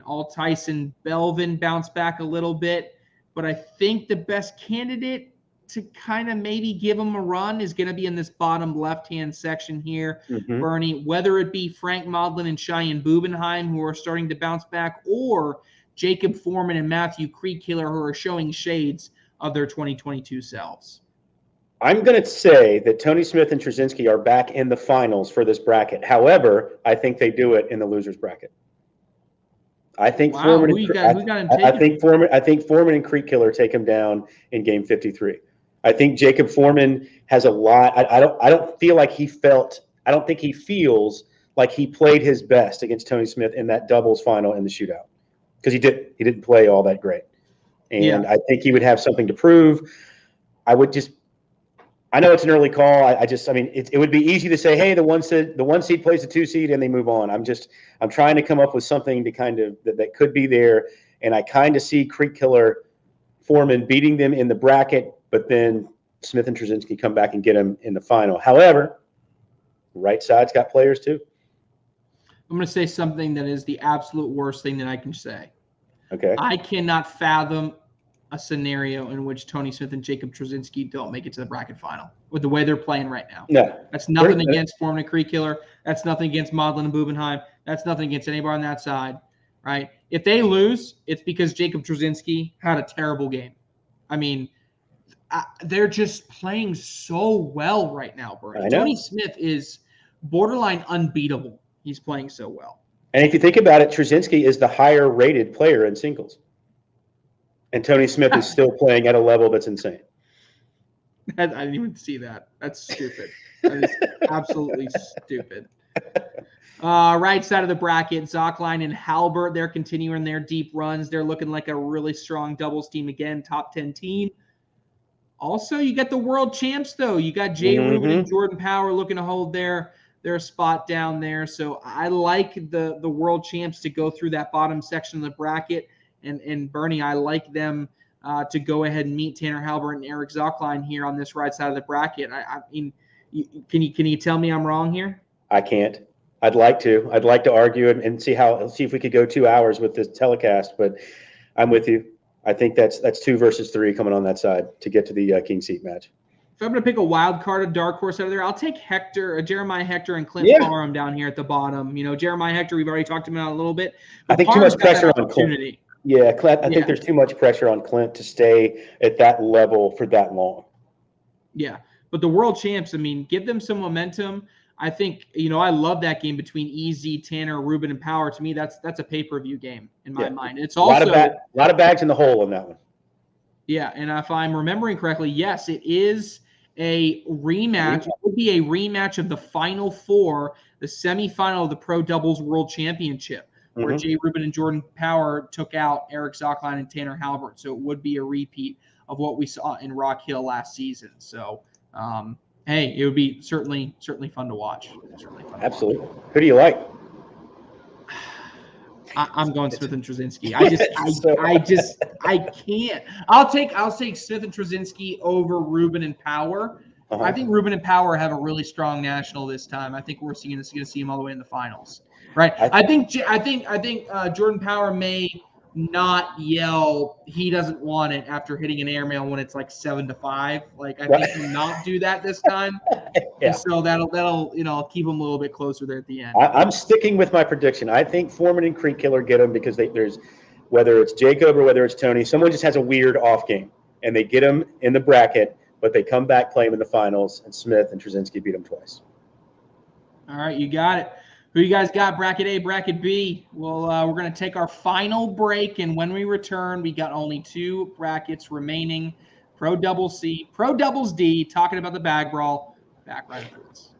S1: All Tyson Belvin bounced back a little bit. But I think the best candidate to kind of maybe give him a run is going to be in this bottom left-hand section here, Bernie, whether it be Frank Modlin and Cheyenne Bubenheim, who are starting to bounce back, or Jacob Foreman and Matthew Creekkiller, who are showing shades of their 2022 selves.
S2: I'm going to say that Tony Smith and Trzynski are back in the finals for this bracket. However, I think they do it in the losers bracket. I think Foreman. I think Foreman and Creek Killer take him down in Game 53. I think Jacob Foreman has a lot. I don't feel like he felt. I don't think he feels like he played his best against Tony Smith in that doubles final in the shootout, because he didn't play all that great, and I think he would have something to prove. I know it's an early call. It would be easy to say, hey, the one seed plays the 2 seed and they move on. I'm trying to come up with something to kind of that could be there, and I kind of see Creek Killer Foreman beating them in the bracket, but then Smith and Trzynski come back and get him in the final. However, right side's got players too.
S1: I'm going to say something that is the absolute worst thing that I can say.
S2: Okay.
S1: I cannot fathom a scenario in which Tony Smith and Jacob Trzynski don't make it to the bracket final with the way they're playing right now.
S2: No.
S1: That's nothing against Foreman and Creek Killer. That's nothing against Modlin and Bubenheim. That's nothing against anybody on that side, right? If they lose, it's because Jacob Trzynski had a terrible game. I mean, they're just playing so well right now, bro. Tony Smith is borderline unbeatable. He's playing so well.
S2: And if you think about it, Trzynski is the higher rated player in singles. And Tony Smith is still playing at a level that's insane.
S1: I didn't even see that. That's stupid. That is absolutely stupid. Right side of the bracket, Zockline and Halbert, they're continuing their deep runs. They're looking like a really strong doubles team again, top 10 team. Also, you got the world champs, though. You got Jay Rubin and Jordan Power looking to hold their spot down there. So I like the world champs to go through that bottom section of the bracket. And Bernie, I like them to go ahead and meet Tanner Halbert and Eric Zockline here on this right side of the bracket. I mean, can you tell me I'm wrong here?
S2: I can't. I'd like to argue and see if we could go 2 hours with this telecast, but I'm with you. I think that's 2 versus 3 coming on that side to get to the king seat match.
S1: If I'm going to pick a wild card, a dark horse out of there, I'll take Jeremiah Hector and Clint Parham down here at the bottom. You know, Jeremiah Hector, we've already talked about a little bit.
S2: I think too much pressure on Clint. Yeah, Clint. I think there's too much pressure on Clint to stay at that level for that long.
S1: Yeah, but the world champs, I mean, give them some momentum. I think, I love that game between EZ, Tanner, Rubin, and Power. To me, that's a pay-per-view game in my mind. It's also
S2: a lot of bags in the hole in that one.
S1: Yeah, and if I'm remembering correctly, yes, it is a rematch. It would be a rematch of the Final Four, the semifinal of the Pro Doubles World Championship, where Jay Rubin and Jordan Power took out Eric Zockline and Tanner Halbert. So it would be a repeat of what we saw in Rock Hill last season. So, hey, it would be certainly fun to watch.
S2: Absolutely. Who do you like?
S1: I'm going Smith and Trzynski. I can't. I'll take Smith and Trzynski over Rubin and Power. I think Rubin and Power have a really strong national this time. I think we're going to see them all the way in the finals. Right. I think Jordan Power may not yell he doesn't want it after hitting an airmail when it's like 7-5. Like I think he'll not do that this time. And so that'll keep him a little bit closer there at the end.
S2: I'm sticking with my prediction. I think Foreman and Creek Killer get him because there's whether it's Jacob or whether it's Tony, someone just has a weird off game and they get him in the bracket, but they come back, play him in the finals, and Smith and Trzynski beat him twice.
S1: All right, you got it. Who you guys got? Bracket A, bracket B. Well, we're going to take our final break, and when we return, we got only 2 brackets remaining. Pro Doubles C, Pro Doubles D, talking about the bag brawl. Back right after this.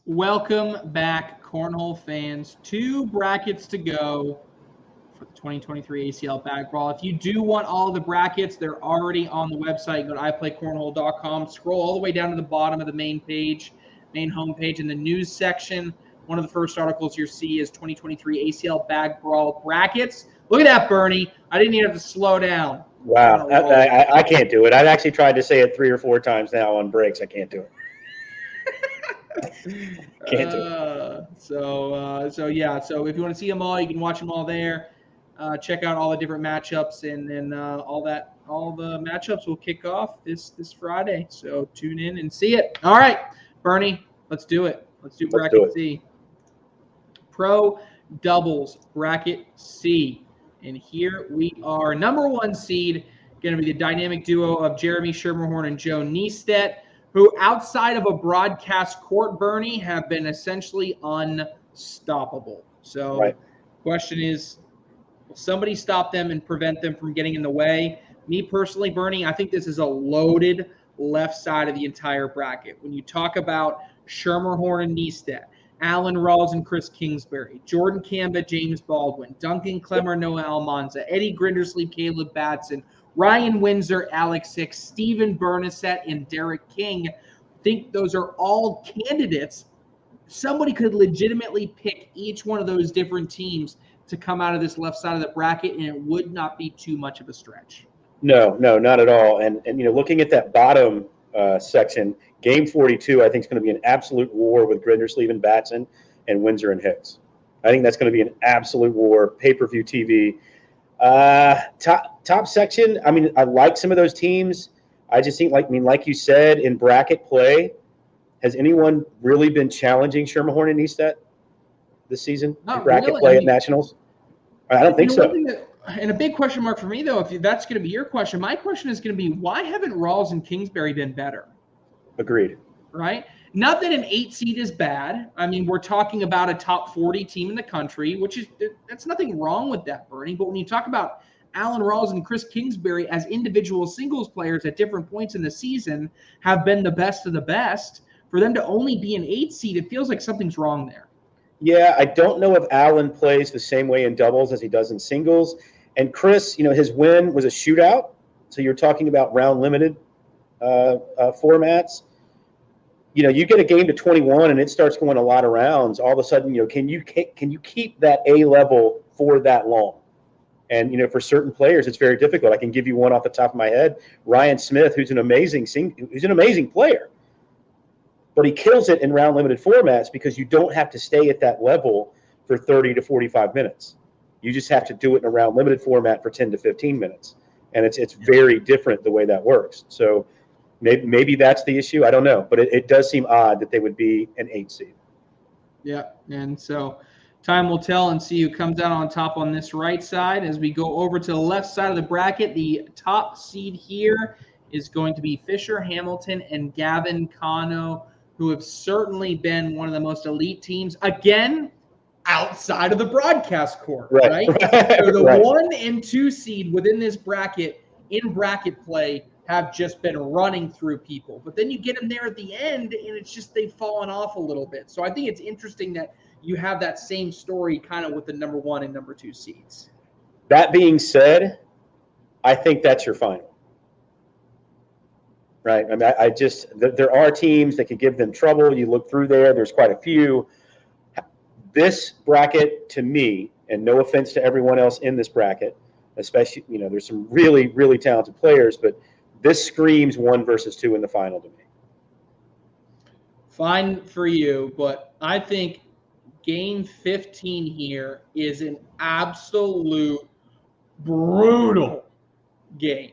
S1: Welcome back, Cornhole fans. 2 brackets to go for the 2023 ACL Bag Brawl. If you do want all of the brackets, they're already on the website. Go to iPlayCornhole.com. Scroll all the way down to the bottom of the main homepage. In the news section, one of the first articles you'll see is 2023 ACL Bag Brawl brackets. Look at that, Bernie. I didn't even have to slow down.
S2: Wow, I can't do it. I've actually tried to say it 3 or 4 times now on breaks. I can't do it. Can't do it.
S1: So yeah. So if you want to see them all, you can watch them all there. Check out all the different matchups, and then all the matchups will kick off this Friday. So tune in and see it. All right, Bernie, let's do it. Let's do bracket C. Pro doubles bracket C. And here we are. Number 1 seed, going to be the dynamic duo of Jeremy Schermerhorn and Joe Niestedt, who outside of a broadcast court, Bernie, have been essentially unstoppable. So question is, will somebody stop them and prevent them from getting in the way? Me personally, Bernie, I think this is a loaded left side of the entire bracket. When you talk about Schermerhorn and Niestedt, Alan Rawls and Chris Kingsbury, Jordan Kamba, James Baldwin, Duncan Klemmer, Noah Almanza, Eddie Grindersleeve, Caleb Batson, Ryan Windsor, Alex Hicks, Steven Bernasette, and Derek King. I think those are all candidates. Somebody could legitimately pick each one of those different teams to come out of this left side of the bracket, and it would not be too much of a stretch.
S2: No, not at all. And looking at that bottom section, game 42, I think is going to be an absolute war with Grindersleeve and Batson and Windsor and Hicks. I think that's going to be an absolute war, pay-per-view TV. Top section, I mean, I like some of those teams. I just think, like you said, in bracket play, has anyone really been challenging Schermerhorn and Niestedt this season in bracket play at Nationals? I don't think so.
S1: And a big question mark for me, though, if that's going to be your question, my question is going to be, why haven't Rawls and Kingsbury been better?
S2: Agreed.
S1: Right? Not that an 8 seed is bad. I mean, we're talking about a top 40 team in the country, that's nothing wrong with that, Bernie. But when you talk about Alan Rawls and Chris Kingsbury as individual singles players at different points in the season have been the best of the best, for them to only be an 8 seed, it feels like something's wrong there.
S2: Yeah, I don't know if Alan plays the same way in doubles as he does in singles. And Chris, his win was a shootout. So you're talking about round limited formats. You get a game to 21 and it starts going a lot of rounds. All of a sudden, can you keep that A level for that long? And for certain players, it's very difficult. I can give you one off the top of my head. Ryan Smith, who's an amazing player, but he kills it in round limited formats because you don't have to stay at that level for 30 to 45 minutes. You just have to do it in a round limited format for 10 to 15 minutes. And it's very different the way that works. So maybe that's the issue. I don't know. But it does seem odd that they would be an 8 seed.
S1: Yeah. And so time will tell and see who comes out on top on this right side. As we go over to the left side of the bracket, the top seed here is going to be Fisher Hamilton and Gavin Cano, who have certainly been one of the most elite teams, again, outside of the broadcast court, right? So the 1 and 2 seed within this bracket, in bracket play, have just been running through people. But then you get them there at the end, and it's just they've fallen off a little bit. So I think it's interesting that you have that same story kind of with the number 1 and number 2 seeds.
S2: That being said, I think that's your final. Right. I mean, there are teams that could give them trouble. You look through there, there's quite a few. This bracket, to me, and no offense to everyone else in this bracket, especially, there's some really, really talented players, but this screams 1 versus 2 in the final to me.
S1: Fine for you, but I think game 15 here is an absolute brutal game.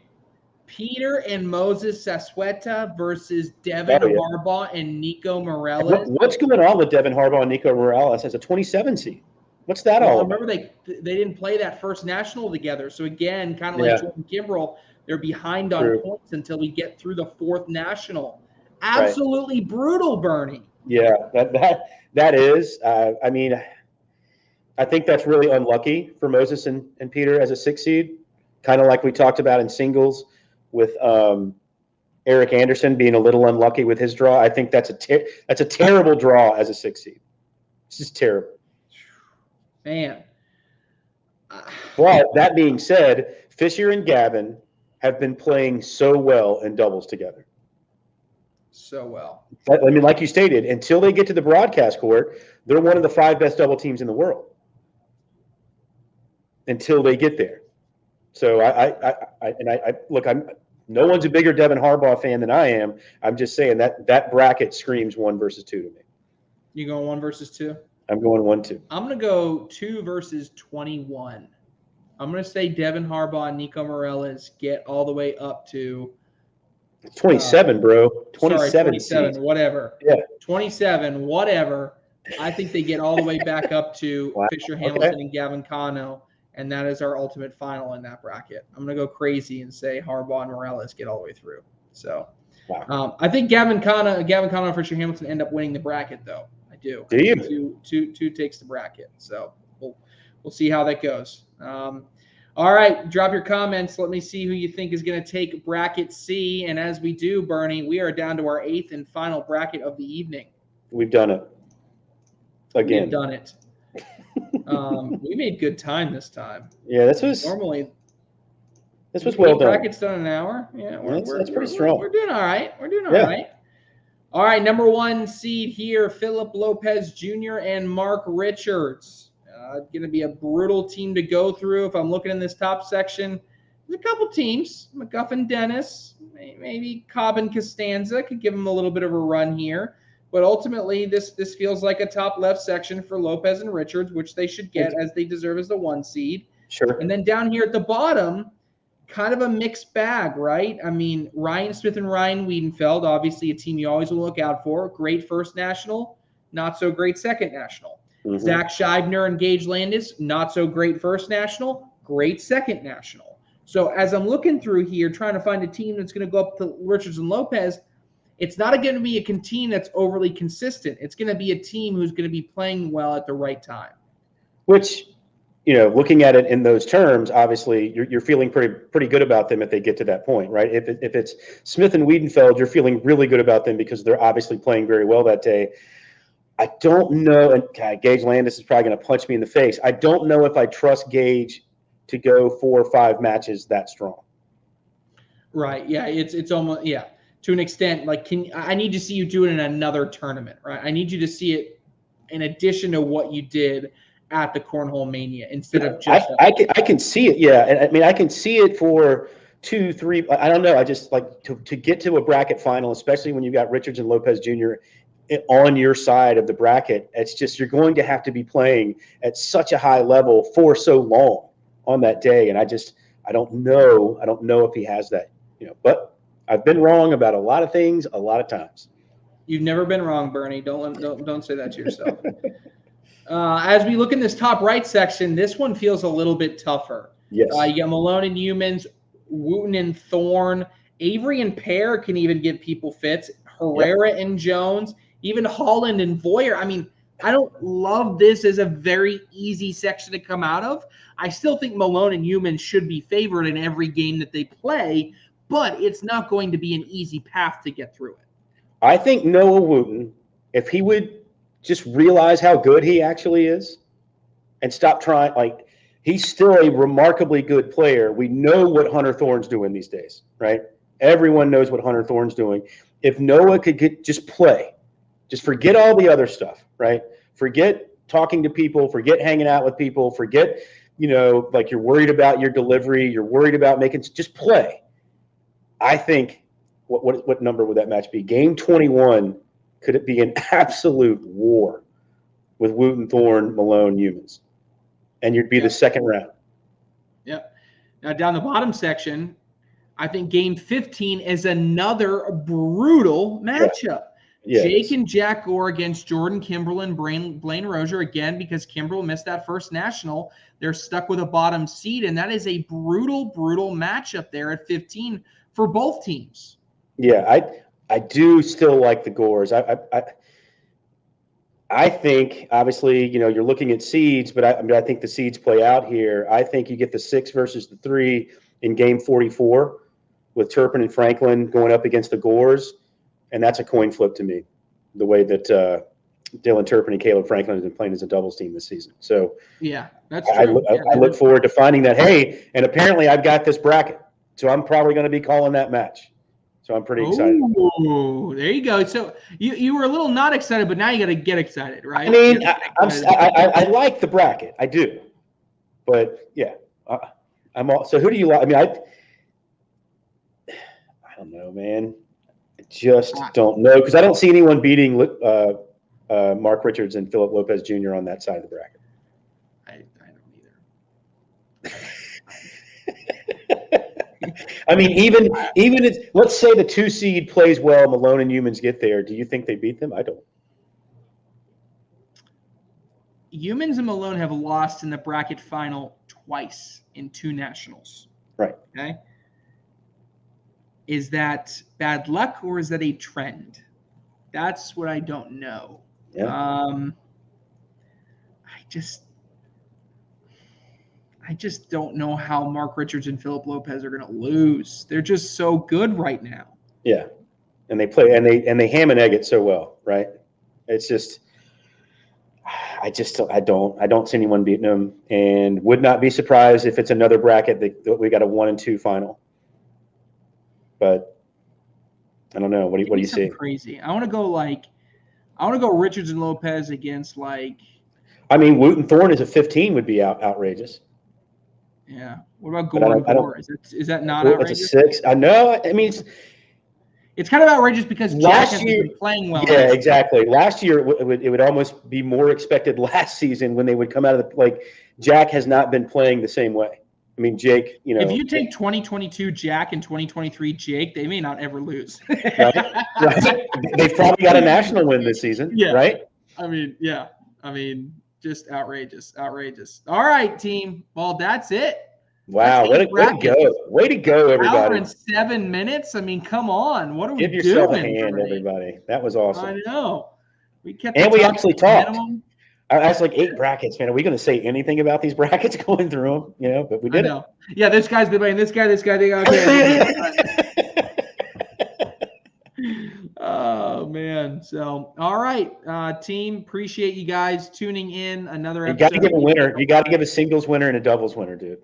S1: Peter and Moses Sassueta versus Devin Harbaugh and Nico Morales.
S2: What's going on with Devin Harbaugh and Nico Morales as a 27 seed? What's that all about?
S1: Remember, they didn't play that first national together. So, again, kind of like Jordan Kimbrell, they're behind on points until we get through the 4th national. Absolutely brutal, Bernie.
S2: Yeah, that is. I mean, I think that's really unlucky for Moses and Peter as a 6 seed, kind of like we talked about in singles with Eric Anderson being a little unlucky with his draw. I think that's a terrible draw as a 6 seed. It's just terrible.
S1: Man.
S2: But that being said, Fisher and Gavin have been playing so well in doubles together.
S1: So well.
S2: I mean, like you stated, until they get to the broadcast court, they're one of the 5 best double teams in the world. Until they get there. So look, no one's a bigger Devin Harbaugh fan than I am. I'm just saying that bracket screams 1 versus 2 to me.
S1: You going 1 versus 2?
S2: I'm going 1-2.
S1: I'm going to go 2 versus 21. I'm going to say Devin Harbaugh and Nico Morales get all the way up to
S2: 27, bro.
S1: 27,
S2: seeds.
S1: whatever.
S2: Yeah.
S1: 27, whatever. I think they get all the way back up to
S2: Wow.
S1: Fisher Hamilton and Gavin Cano, and that is our ultimate final in that bracket. I'm going to go crazy and say Harbaugh and Morales get all the way through. So
S2: wow.
S1: I think Gavin Cano and Fisher Hamilton end up winning the bracket, though. I do.
S2: Do you?
S1: Two takes the bracket. So we'll see how that goes. All right, drop your comments. Let me see who you think is going to take bracket C. And as we do, Bernie, we are down to our 8th and final bracket of the evening.
S2: We've done it. Again.
S1: We've done it. We made good time this time.
S2: Yeah, this was
S1: well done. Bracket's done an hour. Yeah,
S2: that's pretty strong.
S1: We're doing all right. Right. All right, number 1 seed here, Philip Lopez Jr. and Mark Richards. Going to be a brutal team to go through. If I'm looking in this top section, there's a couple teams. McGuffin Dennis, maybe Cobb and Costanza could give them a little bit of a run here. But ultimately, this feels like a top left section for Lopez and Richards, which they should get as they deserve as the 1 seed.
S2: Sure.
S1: And then down here at the bottom, kind of a mixed bag, right? I mean, Ryan Smith and Ryan Wiedenfeld, obviously a team you always will look out for. Great first national, not so great second national. Mm-hmm. Zach Scheibner and Gage Landis, not so great first national, great second national. So as I'm looking through here, trying to find a team that's going to go up to Richards and Lopez, it's not going to be a team that's overly consistent. It's going to be a team who's going to be playing well at the right time.
S2: Which, looking at it in those terms, obviously you're feeling pretty good about them if they get to that point, right? If it's Smith and Wiedenfeld, you're feeling really good about them because they're obviously playing very well that day. I don't know, and Gage Landis is probably going to punch me in the face. I don't know if I trust Gage to go 4 or 5 matches that strong.
S1: Right. Yeah. It's almost, yeah, to an extent. Like, I need to see you do it in another tournament, right? I need you to see it in addition to what you did at the Cornhole Mania instead of just.
S2: I can see it. Yeah, and I mean I can see it for 2, 3. I don't know. I just like to get to a bracket final, especially when you've got Richards and Lopez Jr. on your side of the bracket. It's just you're going to have to be playing at such a high level for so long on that day, and I don't know if he has that, but I've been wrong about a lot of things a lot of times.
S1: You've never been wrong, Bernie. Don't say that to yourself. As we look in this top right section, this one feels a little bit tougher.
S2: Yes.
S1: You got Malone and Humans, Wooten and Thorne, Avery and Pear can even give people fits. Herrera and Jones. Even Holland and Voyer. I mean, I don't love this as a very easy section to come out of. I still think Malone and Humans should be favored in every game that they play, but it's not going to be an easy path to get through it.
S2: I think Noah Wooten, if he would just realize how good he actually is and stop trying, like, he's still a remarkably good player. We know what Hunter Thorne's doing these days, right? Everyone knows what Hunter Thorne's doing. If Noah could just play, just forget all the other stuff, right? Forget talking to people, forget hanging out with people, forget, like you're worried about your delivery, you're worried about just play. I think, what number would that match be? Game 21, could it be an absolute war with Wooten, Thorne, Malone, Humans? And you'd be the second round.
S1: Yep. Now down the bottom section, I think game 15 is another brutal matchup. Yeah, Jake and Jack Gore against Jordan Kimbrell and Blaine Rozier. Again, because Kimbrell missed that first national, they're stuck with a bottom seed, and that is a brutal, brutal matchup there at 15 for both teams.
S2: Yeah, I do still like the Gores. I think, obviously, you're looking at seeds, but I think the seeds play out here. I think you get the 6 versus the 3 in game 44. with Turpin and Franklin going up against the Gores, and that's a coin flip to me, the way that Dylan Turpin and Caleb Franklin have been playing as a doubles team this season. So
S1: yeah, that's true.
S2: I look forward to finding that. Hey, and apparently I've got this bracket, so I'm probably going to be calling that match. So I'm pretty excited.
S1: Oh, there you go. So you were a little not excited, but now you got to get excited, right?
S2: I mean, I like the bracket, I do, but yeah, I'm all. So who do you like? I mean, I don't know, man. I just don't know because I don't see anyone beating Mark Richards and Philip Lopez Jr. on that side of the bracket.
S1: I don't either.
S2: I mean, even if, let's say the 2 seed plays well, Malone and Humans get there. Do you think they beat them? I don't.
S1: Humans and Malone have lost in the bracket final twice in 2 nationals.
S2: Right.
S1: Okay. Is that bad luck or is that a trend? That's what I don't know.
S2: Yeah.
S1: I just don't know how Mark Richards and Philip Lopez are going to lose. They're just so good right now.
S2: Yeah, and they play and they ham and egg it so well, right? It's just, I don't see anyone beating them, and would not be surprised if it's another bracket that we got a 1 and 2 final. But I don't know. What do you see?
S1: Crazy. I want to go Richards and Lopez against like.
S2: I mean, Wooten Thorne as a 15 would be outrageous.
S1: Yeah. What about Gore? Is that not outrageous?
S2: It's a 6. I know. I mean,
S1: it's kind of outrageous because Jack has been playing well.
S2: Yeah, exactly. Last year, it would almost be more expected last season when they would come out of Jack has not been playing the same way. I mean, Jake,
S1: if you take 2022 Jack and 2023 Jake, they may not ever lose.
S2: Right? They've probably got a national win this season. Yeah. Right?
S1: I mean, just outrageous. All right, team. Well, that's it.
S2: Wow. Way to go. Way to go, everybody.
S1: Hour and 7 minutes. I mean, come on. What are we doing?
S2: Give yourself a hand, everybody. That was awesome.
S1: I know. We
S2: actually talked. I asked like 8 brackets, man. Are we going to say anything about these brackets going through them? But we did.
S1: Yeah, this guy's been playing. This guy. Okay. Oh man. So, all right, team. Appreciate you guys tuning in. Another episode.
S2: You got to give a winner. You got to give a singles winner and a doubles winner, dude.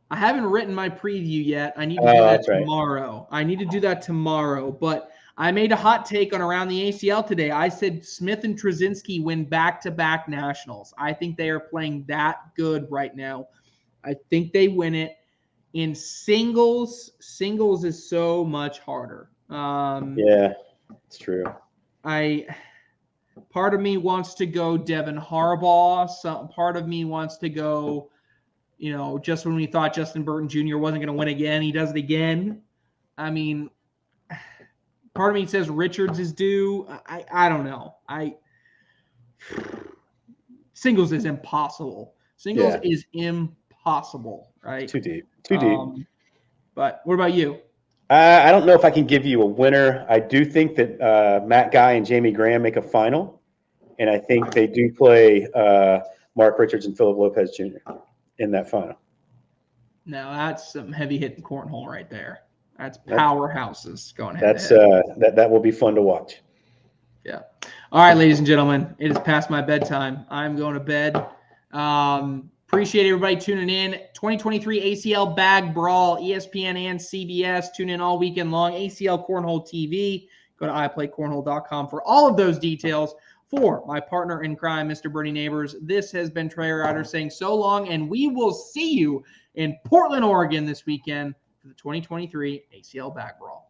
S1: I haven't written my preview yet. I need to do that tomorrow. But I made a hot take on Around the ACL today. I said Smith and Trzynski win back-to-back nationals. I think they are playing that good right now. I think they win it. In singles is so much harder.
S2: Yeah, it's true.
S1: Part of me wants to go Devin Harbaugh. Part of me wants to go, just when we thought Justin Burton Jr. wasn't going to win again, he does it again. I mean, part of me says Richards is due. I don't know. Singles is impossible. Singles is impossible, right?
S2: Too deep.
S1: But what about you?
S2: I don't know if I can give you a winner. I do think that Matt Guy and Jamie Graham make a final, and I think they do play Mark Richards and Philip Lopez Jr. in that final.
S1: Now that's some heavy hitting cornhole right there. That's powerhouses going head
S2: That's
S1: to head.
S2: That will be fun to watch.
S1: Yeah. All right, ladies and gentlemen, it is past my bedtime. I'm going to bed. Appreciate everybody tuning in. 2023 ACL Bag Brawl, ESPN and CBS. Tune in all weekend long. ACL Cornhole TV. Go to iPlayCornhole.com for all of those details. For my partner in crime, Mr. Bernie Neighbors, this has been Trey Ryder saying so long, and we will see you in Portland, Oregon this weekend for the 2023 ACL Bag Brawl.